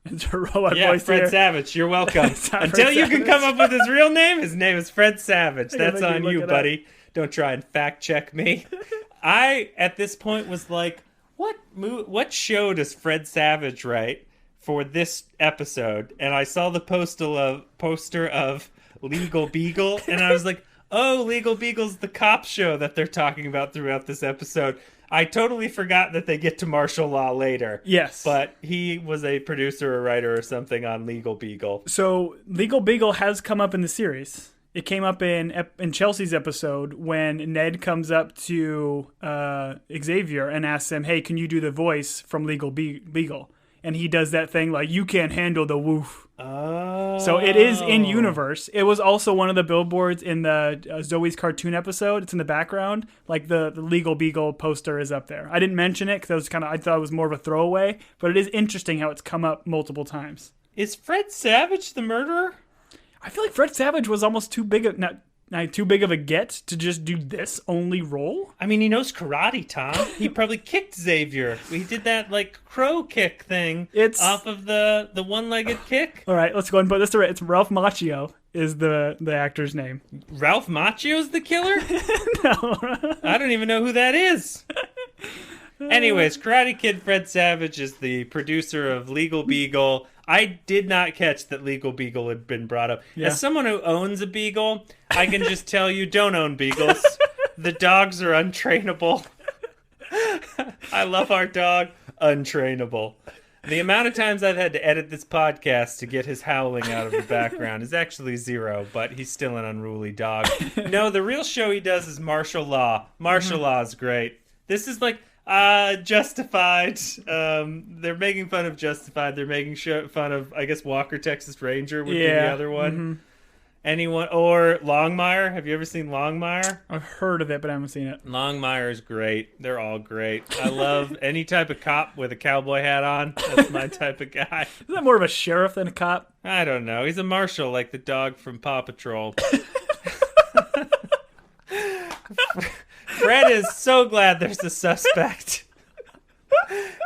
it's a robot voice Fred here. Savage. You're welcome. Until you can come up with his real name, his name is Fred Savage. That's on you, buddy. Don't try and fact check me. I, at this point, was like... What show does Fred Savage write for this episode? And I saw the poster of Legal Beagle, and I was like, oh, Legal Beagle's the cop show that they're talking about throughout this episode. I totally forgot that they get to martial law later. Yes. But he was a producer or writer or something on Legal Beagle. So Legal Beagle has come up in the series. It came up in Chelsea's episode when Ned comes up to Xavier and asks him, hey, can you do the voice from Legal Beagle? And he does that thing like, you can't handle the woof. Oh. So it is in universe. It was also one of the billboards in the Zoe's cartoon episode. It's in the background. Like the Legal Beagle poster is up there. I didn't mention it because I thought it was more of a throwaway, but it is interesting how it's come up multiple times. Is Fred Savage the murderer? I feel like Fred Savage was almost too big of a get to just do this only role. I mean, he knows karate, Tom. He probably kicked Xavier. He did that like crow kick thing off of the one-legged kick. All right, let's go ahead and put this to right. It's Ralph Macchio is the actor's name. Ralph Macchio's the killer? No. I don't even know who that is. Anyways, Karate Kid Fred Savage is the producer of Legal Beagle. I did not catch that Legal Beagle had been brought up. Yeah. As someone who owns a beagle, I can just tell you, don't own beagles. The dogs are untrainable. I love our dog. Untrainable. The amount of times I've had to edit this podcast to get his howling out of the background is actually 0, but he's still an unruly dog. No, the real show he does is Martial Law. Martial Law is great. This is like... Justified. They're making fun of Justified. They're making fun of, I guess, Walker, Texas Ranger would be the other one. Mm-hmm. Anyone or Longmire? Have you ever seen Longmire? I've heard of it, but I haven't seen it. Longmire is great. They're all great. I love any type of cop with a cowboy hat on. That's my type of guy. Is that more of a sheriff than a cop? I don't know. He's a marshal, like the dog from Paw Patrol. Fred is so glad there's a suspect.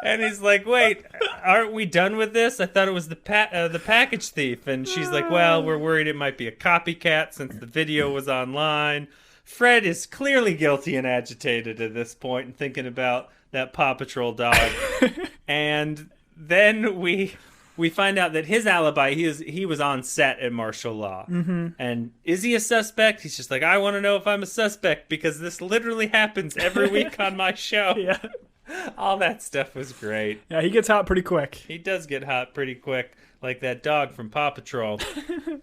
And he's like, wait, aren't we done with this? I thought it was the package thief. And she's like, well, we're worried it might be a copycat since the video was online. Fred is clearly guilty and agitated at this point and thinking about that Paw Patrol dog. And then we find out that his alibi, he was on set at Martial Law. Mm-hmm. And is he a suspect? He's just like, I want to know if I'm a suspect because this literally happens every week on my show. Yeah. All that stuff was great. Yeah, he gets hot pretty quick. He does get hot pretty quick, like that dog from Paw Patrol.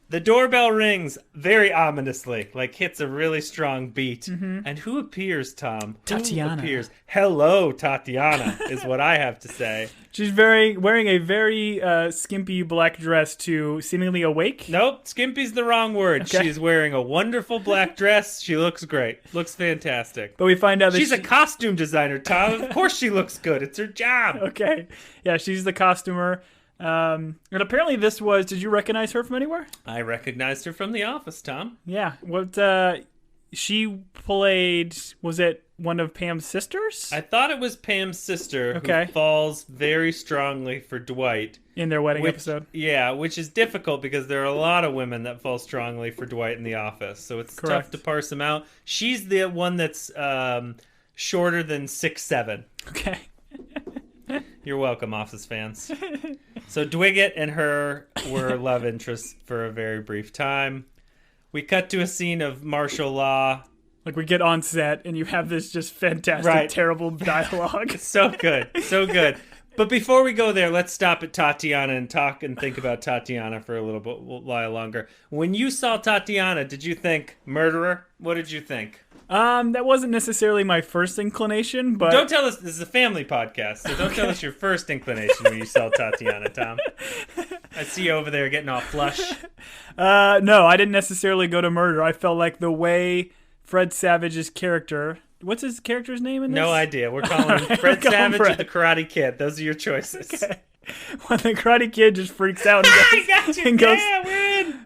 The doorbell rings very ominously, like hits a really strong beat. Mm-hmm. And who appears, Tom? Tatiana. Who appears? Hello, Tatiana, is what I have to say. She's wearing a very skimpy black dress to seemingly awake. Nope, skimpy's the wrong word. Okay. She's wearing a wonderful black dress. She looks great. Looks fantastic. But we find out that she's a costume designer, Tom. Of course she looks good. It's her job. Okay. Yeah, she's the costumer. And apparently this was... Did you recognize her from anywhere? I recognized her from The Office, Tom. Yeah. What... She played... Was it one of Pam's sisters? I thought it was Pam's sister who falls very strongly for Dwight. In their wedding episode. Yeah, which is difficult because there are a lot of women that fall strongly for Dwight in The Office. So it's tough to parse them out. She's the one that's shorter than 6'7". Okay. You're welcome, Office fans. So Dwiggett and her were love interests for a very brief time. We cut to a scene of martial law. Like we get on set and you have this just fantastic, terrible dialogue. So good. So good. But before we go there, let's stop at Tatiana and talk and think about Tatiana for a while longer. When you saw Tatiana, did you think murderer? What did you think? That wasn't necessarily my first inclination, but Don't tell us, this is a family podcast, so don't tell us your first inclination when you saw Tatiana, Tom. I see you over there getting all flush. No, I didn't necessarily go to murder. I felt like the way Fred Savage's character... What's his character's name in this? No idea. We're calling him Fred Savage or the Karate Kid. Those are your choices. Okay. When the Karate Kid just freaks out and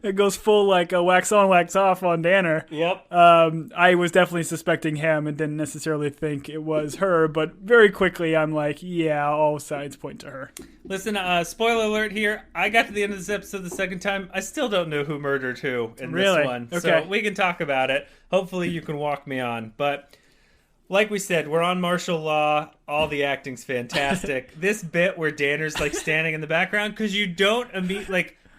it goes full like a wax on, wax off on Danner. Yep. I was definitely suspecting him and didn't necessarily think it was her, but very quickly I'm like, yeah, all signs point to her. Listen, spoiler alert here. I got to the end of this episode the second time. I still don't know who murdered who in this one. Okay. So we can talk about it. Hopefully you can walk me on. But like we said, we're on martial law. All the acting's fantastic. This bit where Danner's like standing in the background, because you don't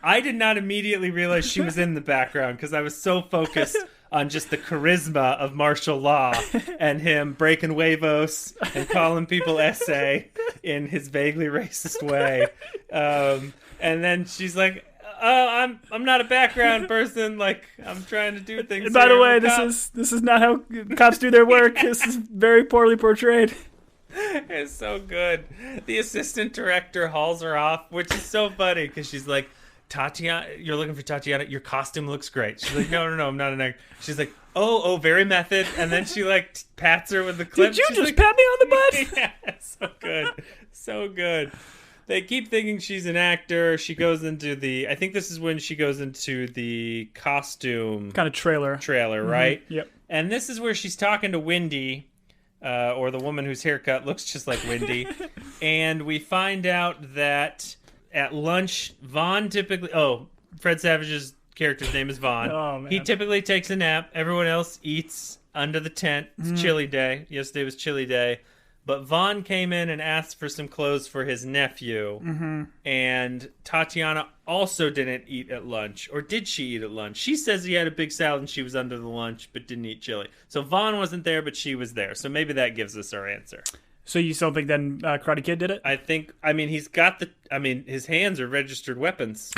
I did not immediately realize she was in the background because I was so focused on just the charisma of martial law and him breaking huevos and calling people essay in his vaguely racist way. And then she's like, "Oh, I'm not a background person. Like, I'm trying to do things." And by the here. way, this is not how cops do their work. This is very poorly portrayed. It's so good. The assistant director hauls her off, which is so funny because she's like, "Tatiana, you're looking for Tatiana. Your costume looks great." She's like, No, I'm not an actor. She's like, oh, very method. And then she like pats her with the clip. Did you She's just like, pat me on the butt? Yeah, so good. So good. They keep thinking she's an actor. She goes into I think this is when she goes into the costume Kind of trailer, right? Yep. And this is where she's talking to Wendy, or the woman whose haircut looks just like Wendy. And we find out that at lunch, Vaughn Fred Savage's character's name is Vaughn. Oh, man. He typically takes a nap. Everyone else eats under the tent. It's chilly day. Yesterday was chilly day. But Vaughn came in and asked for some clothes for his nephew. Mm-hmm. And Tatiana also didn't eat at lunch. Or did she eat at lunch? She says he had a big salad and she was under the lunch, but didn't eat chili. So Vaughn wasn't there, but she was there. So maybe that gives us our answer. So you still think then Karate Kid did it? He's got his hands are registered weapons.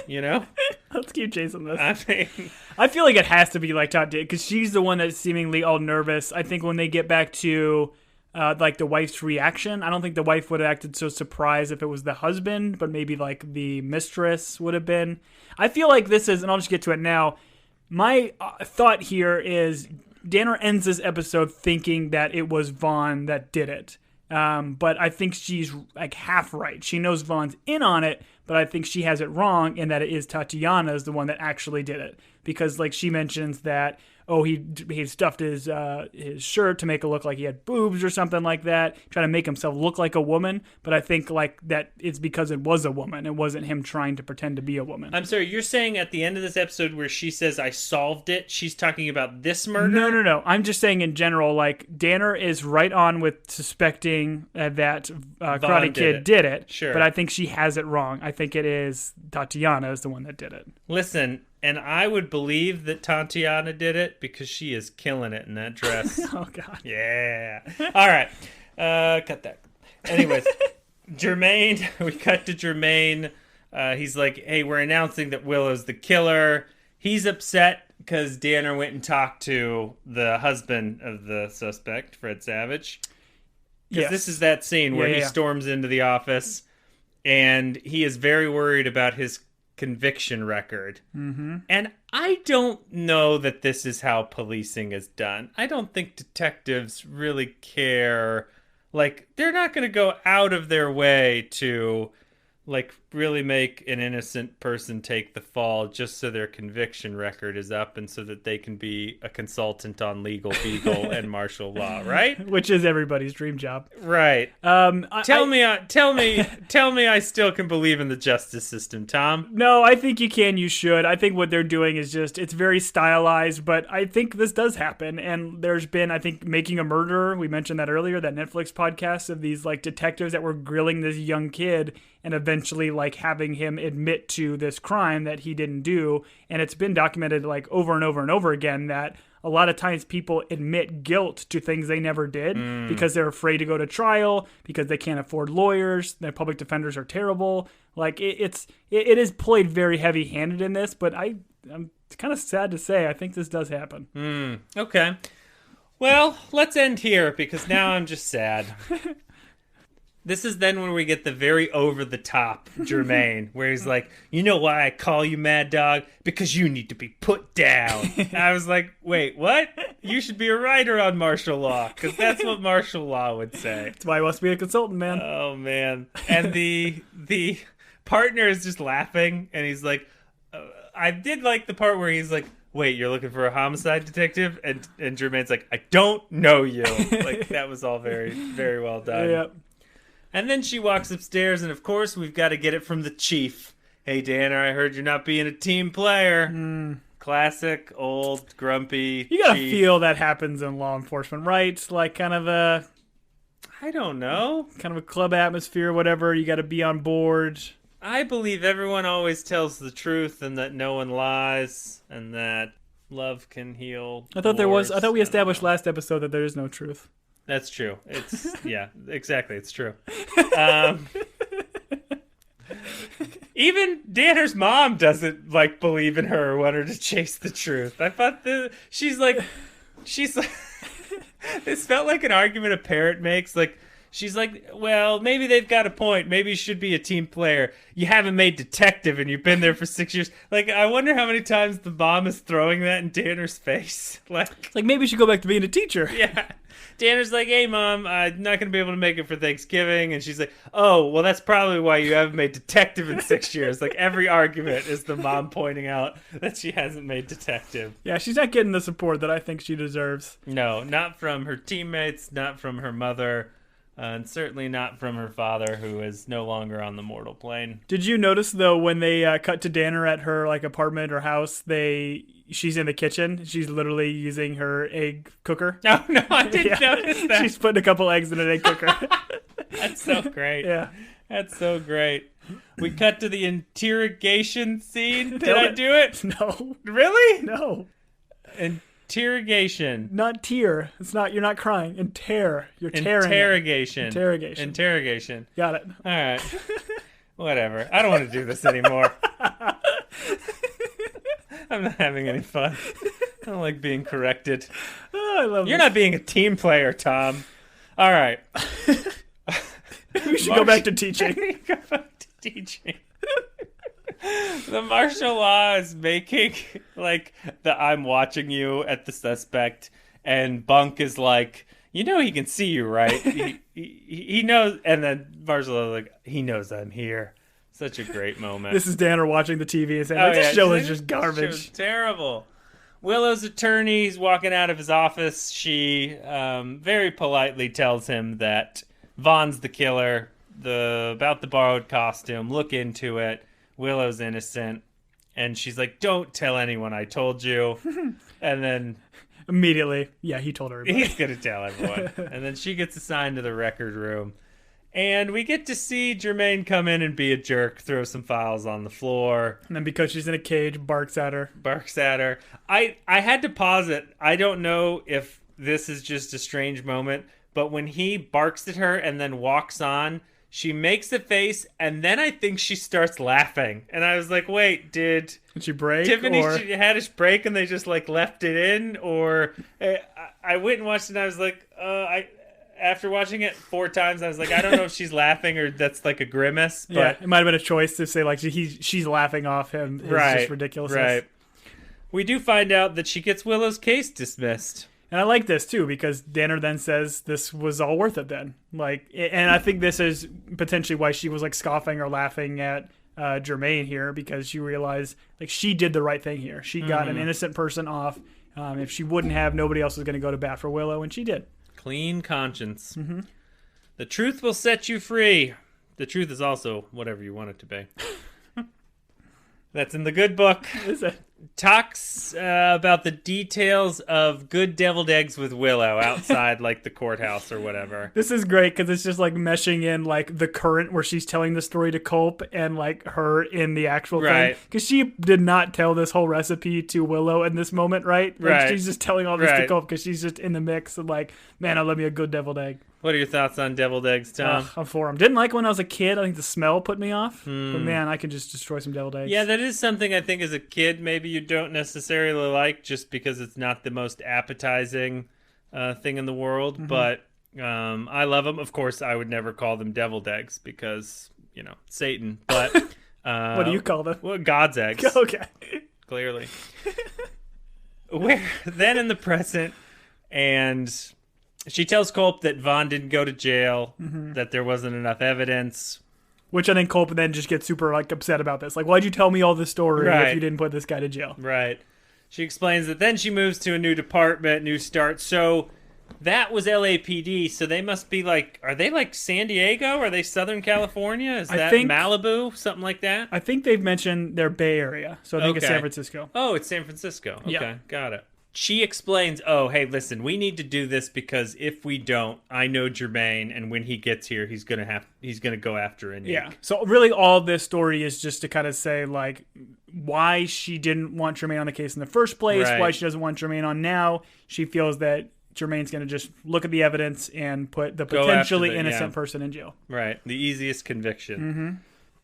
You know? Let's keep chasing this. I I feel like it has to be like Todd did, because she's the one that's seemingly all nervous. I think when they get back to like the wife's reaction, I don't think the wife would have acted so surprised if it was the husband, but maybe like the mistress would have been. I feel like this is, and I'll just get to it now. My thought here is Danner ends this episode thinking that it was Vaughn that did it. But I think she's like half right. She knows Vaughn's in on it, but I think she has it wrong in that it is Tatiana is the one that actually did it. Because like she mentions that, he stuffed his shirt to make it look like he had boobs or something like that, trying to make himself look like a woman. But I think like that it's because it was a woman. It wasn't him trying to pretend to be a woman. I'm sorry, you're saying at the end of this episode where she says, "I solved it," she's talking about this murder? No. I'm just saying in general, like Danner is right on with suspecting that Karate Kid did it. Sure. But I think she has it wrong. I think it is Tatiana is the one that did it. Listen, and I would believe that Tatiana did it because she is killing it in that dress. Oh, God. Yeah. All right. Cut that. Anyways, Jermaine, we cut to Jermaine. He's like, "Hey, we're announcing that Willow's the killer." He's upset because Danner went and talked to the husband of the suspect, Fred Savage. Because Yes. this is that scene where he Yeah. storms into the office and he is very worried about his conviction record. Mm-hmm. And I don't know that this is how policing is done. I don't think detectives really care. Like, they're not going to go out of their way to, like, really make an innocent person take the fall just so their conviction record is up and so that they can be a consultant on legal, legal, and martial law, right? Which is everybody's dream job. Right. Tell me I still can believe in the justice system, Tom. No, I think you can, you should. I think what they're doing is just, it's very stylized, but I think this does happen. And there's been, I think, Making a Murderer, we mentioned that earlier, that Netflix podcast of these like detectives that were grilling this young kid and eventually essentially like having him admit to this crime that he didn't do. And it's been documented like over and over and over again that a lot of times people admit guilt to things they never did because they're afraid to go to trial, because they can't afford lawyers, their public defenders are terrible. Like it is played very heavy-handed in this, but I'm kind of sad to say I think this does happen. Okay. Well, let's end here because now I'm just sad. This is then when we get the very over-the-top Jermaine, where he's like, you know why I call you Mad Dog? Because you need to be put down. I was like, wait, what? You should be a writer on martial law, because that's what martial law would say. That's why he wants to be a consultant, man. Oh, man. And the partner is just laughing, and he's like, I did like the part where he's like, wait, you're looking for a homicide detective? And Jermaine's like, I don't know you. Like, that was all very, very well done. Yep. And then she walks upstairs, and of course, we've got to get it from the chief. Hey, Danner, I heard you're not being a team player. Classic, old, grumpy You gotta chief. feel that happens in law enforcement, right? Like kind of a club atmosphere, whatever. You gotta be on board. I believe everyone always tells the truth, and that no one lies, and that love can heal. I thought we established last episode that there is no truth. That's true. It's yeah, exactly. It's true. Even Danner's mom doesn't like believe in her or want her to chase the truth. I thought she's like, this felt like an argument a parent makes. Like she's like, well, maybe they've got a point. Maybe you should be a team player. You haven't made detective and you've been there for 6 years. Like I wonder how many times the mom is throwing that in Danner's face. Like maybe you should go back to being a teacher. Yeah. Danner's like, hey, Mom, I'm not going to be able to make it for Thanksgiving. And she's like, oh, well, that's probably why you haven't made detective in 6 years. Like, every argument is the mom pointing out that she hasn't made detective. Yeah, she's not getting the support that I think she deserves. No, not from her teammates, not from her mother, and certainly not from her father, who is no longer on the mortal plane. Did you notice, though, when they cut to Danner at her like apartment or house, she's in the kitchen. She's literally using her egg cooker. Oh, no, I didn't notice that. She's putting a couple eggs in an egg cooker. That's so great. Yeah. That's so great. We cut to the interrogation scene. Did I do it? No. Really? No. Interrogation. Not tear. It's not. You're not crying. You're tearing. Interrogation. Got it. All right. Whatever. I don't want to do this anymore. I'm not having any fun. I don't like being corrected. Oh, I love You're not being a team player, Tom. All right. We should go back to teaching. Go back to teaching. The martial law is making like the I'm watching you at the suspect, and Bunk is like, you know he can see you, right? he knows, and then martial law is like, he knows I'm here. Such a great moment. This is Danner watching the TV and saying, this show is just garbage. Terrible. Willow's attorney's walking out of his office. She very politely tells him that Vaughn's the killer, about the borrowed costume, look into it. Willow's innocent. And she's like, don't tell anyone I told you. And then immediately, yeah, he told her. He's going to tell everyone. And then she gets assigned to the record room. And we get to see Jermaine come in and be a jerk, throw some files on the floor. And then because she's in a cage, barks at her. I had to pause it. I don't know if this is just a strange moment, but when he barks at her and then walks on, she makes a face, and then I think she starts laughing. And I was like, wait, did she break? Tiffany had us break and they just like left it in? Or I went and watched it and I was like, after watching it 4 times, I was like, I don't know if she's laughing or that's like a grimace. But yeah, it might have been a choice to say like she's laughing off him. It's just ridiculous. Right. We do find out that she gets Willow's case dismissed. And I like this too because Danner then says this was all worth it then. Like, and I think this is potentially why she was like scoffing or laughing at Jermaine here, because she realized like she did the right thing here. She got an innocent person off. If she wouldn't have, nobody else was going to go to bat for Willow, and she did. Clean conscience. Mm-hmm. The truth will set you free. The truth is also whatever you want it to be. That's in the good book. Is it? talks about the details of good deviled eggs with Willow outside like the courthouse or whatever. This is great because it's just like meshing in like the current where she's telling the story to Culp and like her in the actual thing. Because she did not tell this whole recipe to Willow in this moment, right? Like, right. She's just telling all this to Culp because she's just in the mix and like, man, I love me a good deviled egg. What are your thoughts on deviled eggs, Tom? I'm for them. Didn't like when I was a kid. I think the smell put me off. But man, I could just destroy some deviled eggs. Yeah, that is something I think as a kid maybe you don't necessarily like just because it's not the most appetizing thing in the world. Mm-hmm. But I love them. Of course, I would never call them deviled eggs because, Satan. But what do you call them? Well, God's eggs. Okay. Clearly. We're then in the present, and she tells Culp that Vaughn didn't go to jail, that there wasn't enough evidence. Which I think Culp then just gets super like upset about this. Like, why'd you tell me all this story if you didn't put this guy to jail? Right. She explains that then she moves to a new department, new start. So that was LAPD. So they must be like, are they like San Diego? Are they Southern California? Is that Malibu? Something like that? I think they've mentioned their Bay Area. So I think it's San Francisco. Oh, it's San Francisco. Okay, got it. She explains, hey, listen, we need to do this because if we don't, I know Jermaine, and when he gets here, he's gonna go after Aniq. Yeah. So really, all this story is just to kind of say like why she didn't want Jermaine on the case in the first place, why she doesn't want Jermaine on now. She feels that Jermaine's gonna just look at the evidence and put the potentially innocent person in jail. Right. The easiest conviction. Mm-hmm.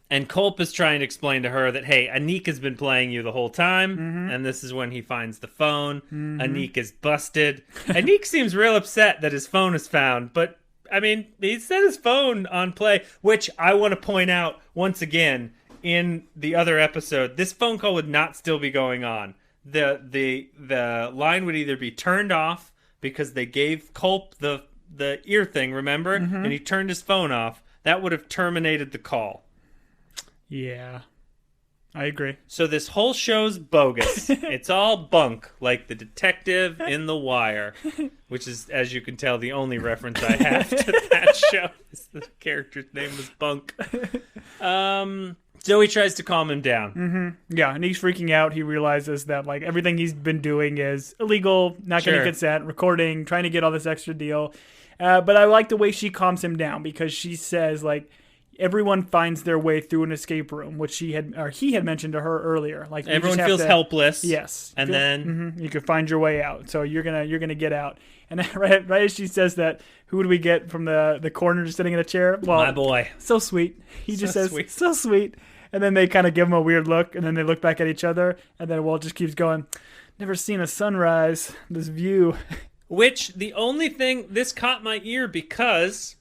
And Culp is trying to explain to her that, hey, Aniq has been playing you the whole time, and this is when he finds the phone. Aniq is busted. Aniq seems real upset that his phone is found, but, I mean, he set his phone on play, which I want to point out, once again, in the other episode, this phone call would not still be going on. The line would either be turned off, because they gave Culp the ear thing, remember? And he turned his phone off. That would have terminated the call. Yeah, I agree. So this whole show's bogus. It's all bunk, like the detective in The Wire, which is, as you can tell, the only reference I have to that show. The character's name was Bunk. Zoe tries to calm him down. Yeah, and he's freaking out. He realizes that like everything he's been doing is illegal, not getting consent, recording, trying to get all this extra deal. But I like the way she calms him down because she says like, everyone finds their way through an escape room, which he had mentioned to her earlier. Like everyone feels helpless. Yes, and then you can find your way out. So you're gonna get out. And then right as she says that, who do we get from the corner just sitting in a chair? Well, my boy, so sweet. He just says, sweet. So sweet. And then they kind of give him a weird look, and then they look back at each other, and then Walt just keeps going. Never seen a sunrise. This view. Which the only thing this caught my ear because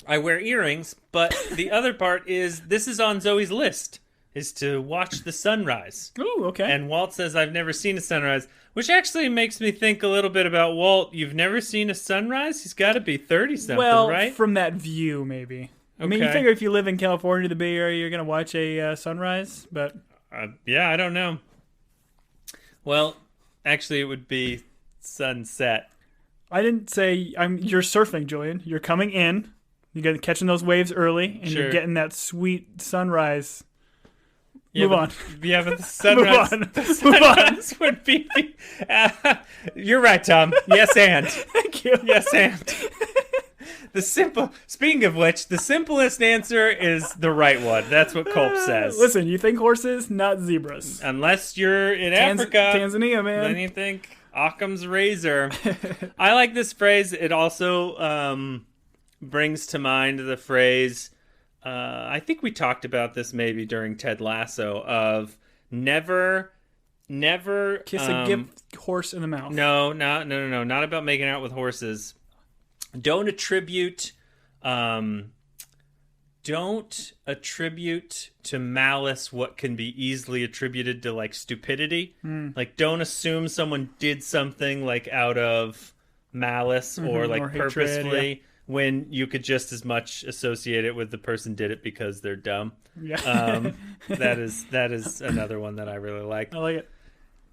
I wear earrings, but the other part is this is on Zoe's list, is to watch the sunrise. Ooh, okay. And Walt says, I've never seen a sunrise, which actually makes me think a little bit about Walt. You've never seen a sunrise? He's got to be 30-something, right? From that view, maybe. Okay. I mean, you figure if you live in California, the Bay Area, you're going to watch a sunrise, but... yeah, I don't know. Well, actually, it would be sunset. I didn't say... You're surfing, Julian. You're coming in. You're catching those waves early, and you're getting that sweet sunrise. Move on. Yeah, but the sunrise, sunrise would be... you're right, Tom. Yes, and. Thank you. Yes, and. Speaking of which, the simplest answer is the right one. That's what Culp says. Listen, you think horses, not zebras. Unless you're in Africa. Tanzania, man. Then you think Occam's razor. I like this phrase. It also brings to mind the phrase, I think we talked about this maybe during Ted Lasso, of never kiss a gift horse in the mouth. No, not about making out with horses. Don't attribute to malice what can be easily attributed to like stupidity. Like don't assume someone did something like out of malice or like or purposefully. Hatred, when you could just as much associate it with the person did it because they're dumb. Yeah. That is another one that I really like. I like it.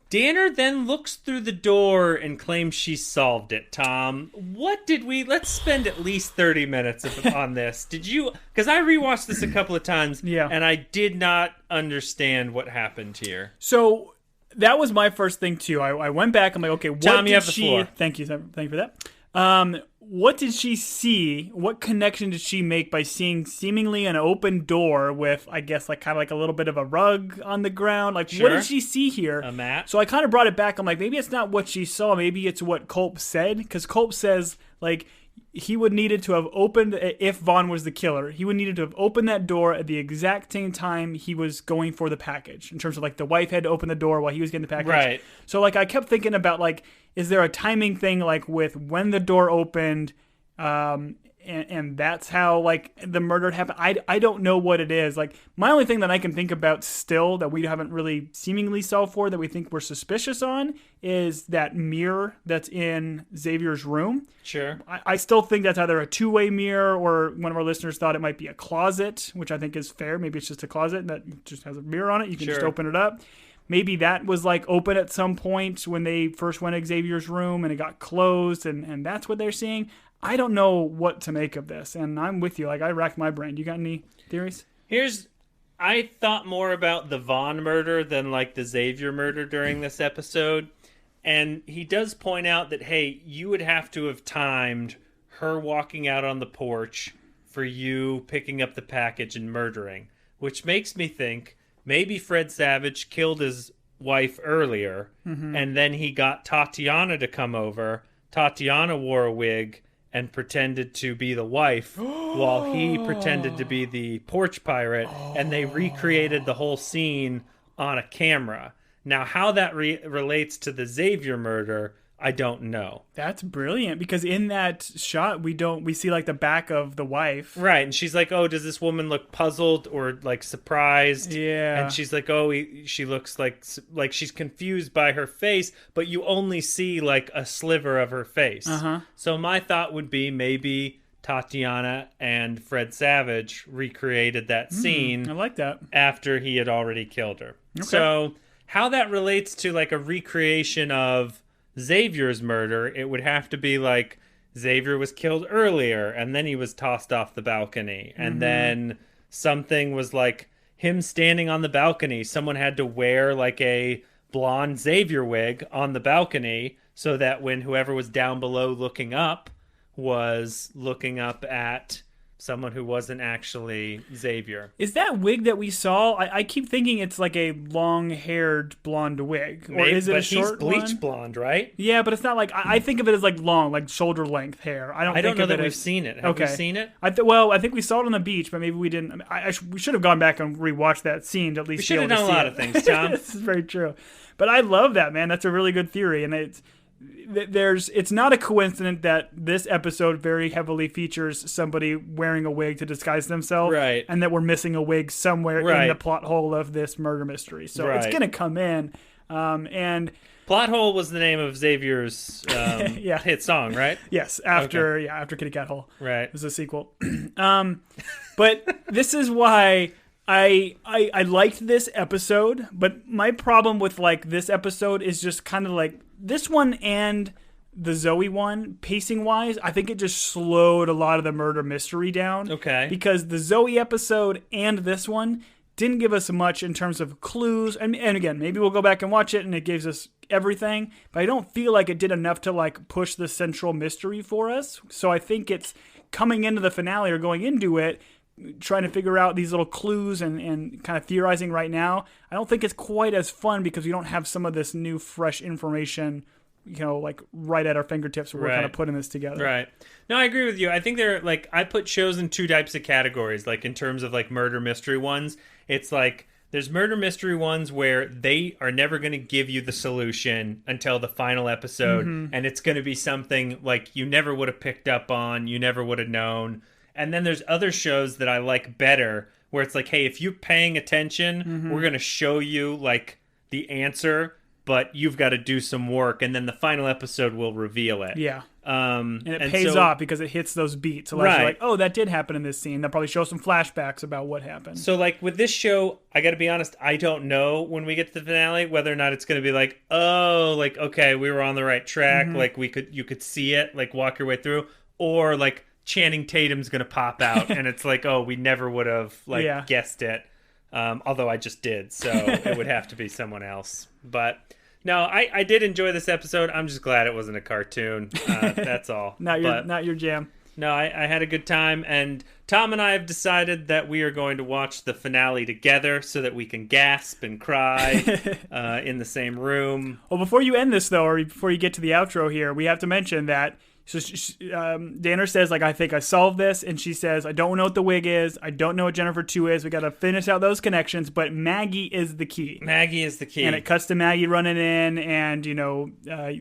Danner then looks through the door and claims she solved it, Tom. Let's spend at least 30 minutes on this. Did you, because I rewatched this a couple of times, and I did not understand what happened here. So that was my first thing too. I went back. I'm like, okay, what Tom, did you have the she? floor. Thank you for that. What did she see? What connection did she make by seeing seemingly an open door with, I guess, like kind of like a little bit of a rug on the ground? Like, what Sure. did she see here? A mat? So I kind of brought it back. I'm like, maybe it's not what she saw. Maybe it's what Culp said, because Culp says like he would needed to have opened, if Vaughn was the killer, he would needed to have opened that door at the exact same time he was going for the package. In terms of like the wife had to open the door while he was getting the package. Right. So like I kept thinking about like, is there a timing thing like with when the door opened, and that's how like the murder happened? I don't know what it is. Like my only thing that I can think about still that we haven't really seemingly solved for, that we think we're suspicious on, is that mirror that's in Xavier's room. Sure. I still think that's either a two-way mirror, or one of our listeners thought it might be a closet, which I think is fair. Maybe it's just a closet that just has a mirror on it. You can just open it up. Maybe that was like open at some point when they first went to Xavier's room and it got closed, and that's what they're seeing. I don't know what to make of this, and I'm with you. Like, I racked my brain. You got any theories? I thought more about the Vaughn murder than like the Xavier murder during this episode. And he does point out that, hey, you would have to have timed her walking out on the porch for you picking up the package and murdering, which makes me think maybe Fred Savage killed his wife earlier, and then he got Tatiana to come over. Tatiana wore a wig and pretended to be the wife while he pretended to be the porch pirate, and they recreated the whole scene on a camera. Now, how that relates to the Xavier murder, I don't know. That's brilliant, because in that shot we see like the back of the wife. Right, and she's like, oh, does this woman look puzzled or like surprised? Yeah. And she's like, oh, she looks like she's confused by her face, but you only see like a sliver of her face. So my thought would be maybe Tatiana and Fred Savage recreated that scene. I like that. After he had already killed her. Okay. So how that relates to like a recreation of Xavier's murder, it would have to be like Xavier was killed earlier and then he was tossed off the balcony, and then something was like him standing on the balcony. Someone had to wear like a blonde Xavier wig on the balcony so that when whoever was down below looking up was looking up at someone who wasn't actually Xavier. Is that wig that we saw? I keep thinking it's like a long-haired blonde wig, or is it a short But he's bleach one? blonde, right? Yeah, but it's not like I think of it as like long, like shoulder-length hair. I don't know that it we've as, seen it. Have we okay. seen it? I think we saw it on the beach, but maybe we didn't. We should have gone back and rewatched that scene to at least. We should have be able done to a see lot it. of things, Tom. This is very true, but I love that, man. That's a really good theory, and it's not a coincidence that this episode very heavily features somebody wearing a wig to disguise themselves, Right. and that we're missing a wig somewhere in Right. the plot hole of this murder mystery. So it's Right. gonna come in, and Plot Hole was the name of Xavier's Yeah. hit song, right? yes, after Kitty Cat Hole, Right. there's a sequel. But this is why I liked this episode, but my problem with like this episode is just kind of like this one and the Zoe one, pacing wise, I think it just slowed a lot of the murder mystery down. Okay. Because the Zoe episode and this one didn't give us much in terms of clues. And again, maybe we'll go back and watch it and it gives us everything, but I don't feel like it did enough to like push the central mystery for us. So I think it's coming into the finale or going into it, trying to figure out these little clues and kind of theorizing right now. I don't think it's quite as fun because we don't have some of this new fresh information, like right at our fingertips where we're kind of putting this together. Right. No, I agree with you. I think they're like, I put shows in two types of categories, like in terms of like murder mystery ones. It's like there's murder mystery ones where they are never going to give you the solution until the final episode, and it's going to be something like you never would have picked up on, you never would have known. And then there's other shows that I like better where it's like, hey, if you're paying attention, we're going to show you like the answer, but you've got to do some work, and then the final episode will reveal it. Yeah. And it and pays so- off because it hits those beats. So Right. you're like, oh, that did happen in this scene. They'll probably show some flashbacks about what happened. So, like, with this show, I got to be honest, I don't know when we get to the finale whether or not it's going to be like, oh, like, okay, we were on the right track. Like, you could see it, like, walk your way through. Or, like, Channing Tatum's going to pop out, and it's like, oh, we never would have, like, guessed it. Although I just did, so it would have to be someone else. But no, I did enjoy this episode. I'm just glad it wasn't a cartoon. That's all. Not your jam. No, I had a good time, and Tom and I have decided that we are going to watch the finale together so that we can gasp and cry in the same room. Well, before you end this, though, or before you get to the outro here, we have to mention that Danner says, like, I think I solved this, and she says, I don't know what the wig is, I don't know what Jennifer 2 is, we got to finish out those connections, but Maggie is the key. Maggie is the key. And it cuts to Maggie running in, and,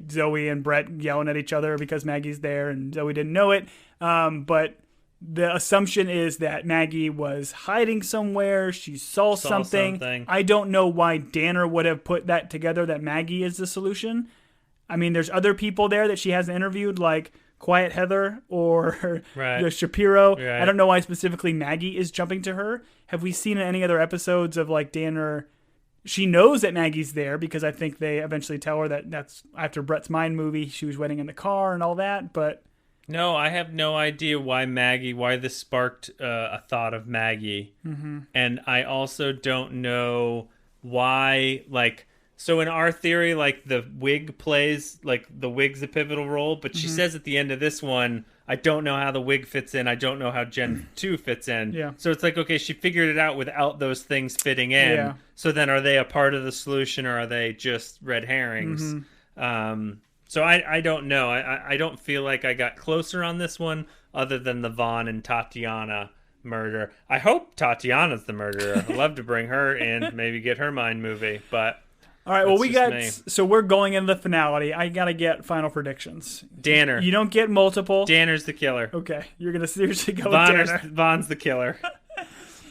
Zoe and Brett yelling at each other because Maggie's there, and Zoe didn't know it. But the assumption is that Maggie was hiding somewhere. She saw something. I don't know why Danner would have put that together, that Maggie is the solution. I mean, there's other people there that she hasn't interviewed, like Quiet Heather or Shapiro. Right. I don't know why specifically Maggie is jumping to her. Have we seen in any other episodes of, like, Danner? She knows that Maggie's there because I think they eventually tell her that that's after Brett's Mind movie. She was waiting in the car and all that, but... No, I have no idea why this sparked a thought of Maggie. Mm-hmm. And I also don't know why, like, so in our theory, like, the wig plays, like, the wig's a pivotal role, but she says at the end of this one, I don't know how the wig fits in, I don't know how Gen 2 fits in. Yeah. So it's like, okay, she figured it out without those things fitting in. Yeah. So then are they a part of the solution, or are they just red herrings? Mm-hmm. So I don't know. I don't feel like I got closer on this one other than the Vaughn and Tatiana murder. I hope Tatiana's the murderer. I'd love to bring her in, maybe get her Mind movie. But all right, well, so we're going into the finale. I got to get final predictions. Danner. You don't get multiple. Danner's the killer. Okay, you're going to seriously go with Danner. Vaughn's the killer.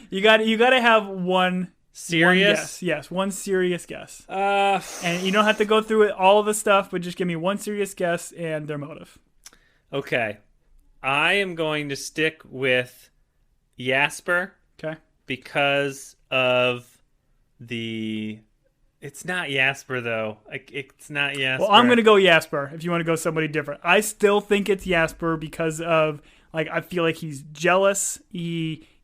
You got to have one... Serious? Yes, one serious guess. And you don't have to go through all of the stuff, but just give me one serious guess and their motive. Okay. I am going to stick with Jasper. Okay. Because of the... It's not Jasper, though. It's not Jasper. Well, I'm going to go Jasper if you want to go somebody different. I still think it's Jasper because of, like, I feel like he's jealous.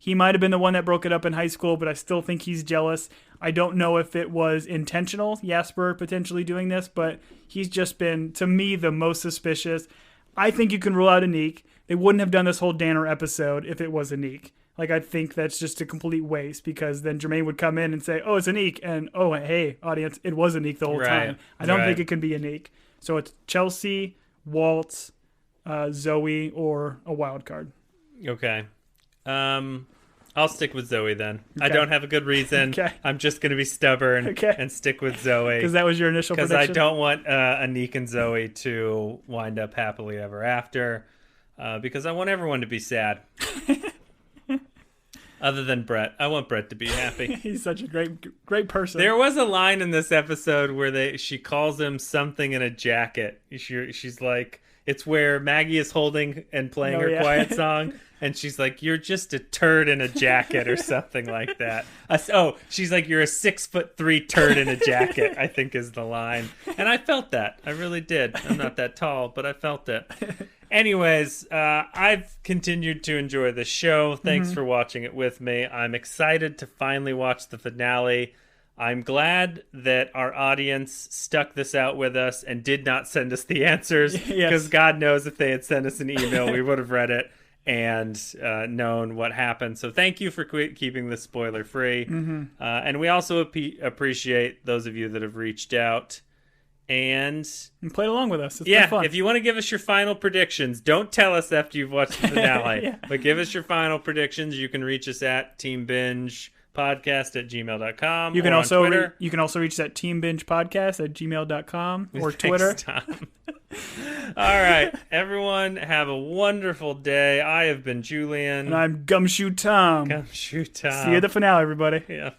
He might have been the one that broke it up in high school, but I still think he's jealous. I don't know if it was intentional, Jasper potentially doing this, but he's just been, to me, the most suspicious. I think you can rule out Anik. They wouldn't have done this whole Danner episode if it was Anik. Like, I think that's just a complete waste because then Jermaine would come in and say, oh, it's Anik. And, oh, hey, audience, it was Anik the whole time. I don't think it can be Anik. So it's Chelsea, Waltz, Zoe, or a wild card. Okay. I'll stick with Zoe then. Okay. I don't have a good reason. Okay. I'm just going to be stubborn and stick with Zoe. Because that was your initial prediction? Because I don't want Anik and Zoe to wind up happily ever after. Because I want everyone to be sad. Other than Brett. I want Brett to be happy. He's such a great person. There was a line in this episode where she calls him something in a jacket. She's like, it's where Maggie is holding and playing her quiet song. And she's like, you're just a turd in a jacket or something like that. She's like, you're a 6'3" turd in a jacket, I think is the line. And I felt that. I really did. I'm not that tall, but I felt it. Anyways, I've continued to enjoy the show. Thanks for watching it with me. I'm excited to finally watch the finale. I'm glad that our audience stuck this out with us and did not send us the answers. Because God knows if they had sent us an email, we would have read it and known what happened. So thank you for keeping this spoiler free. And we also appreciate those of you that have reached out and played along with us. It's been fun. If you want to give us your final predictions, don't tell us after you've watched the finale, but give us your final predictions. You can reach us at teambingepodcast@gmail.com. You can also reach us at teambingepodcast@gmail.com or Twitter. All right, everyone, have a wonderful day. I have been Julian. And I'm Gumshoe Tom. Gumshoe Tom. See you at the finale, everybody. Yeah.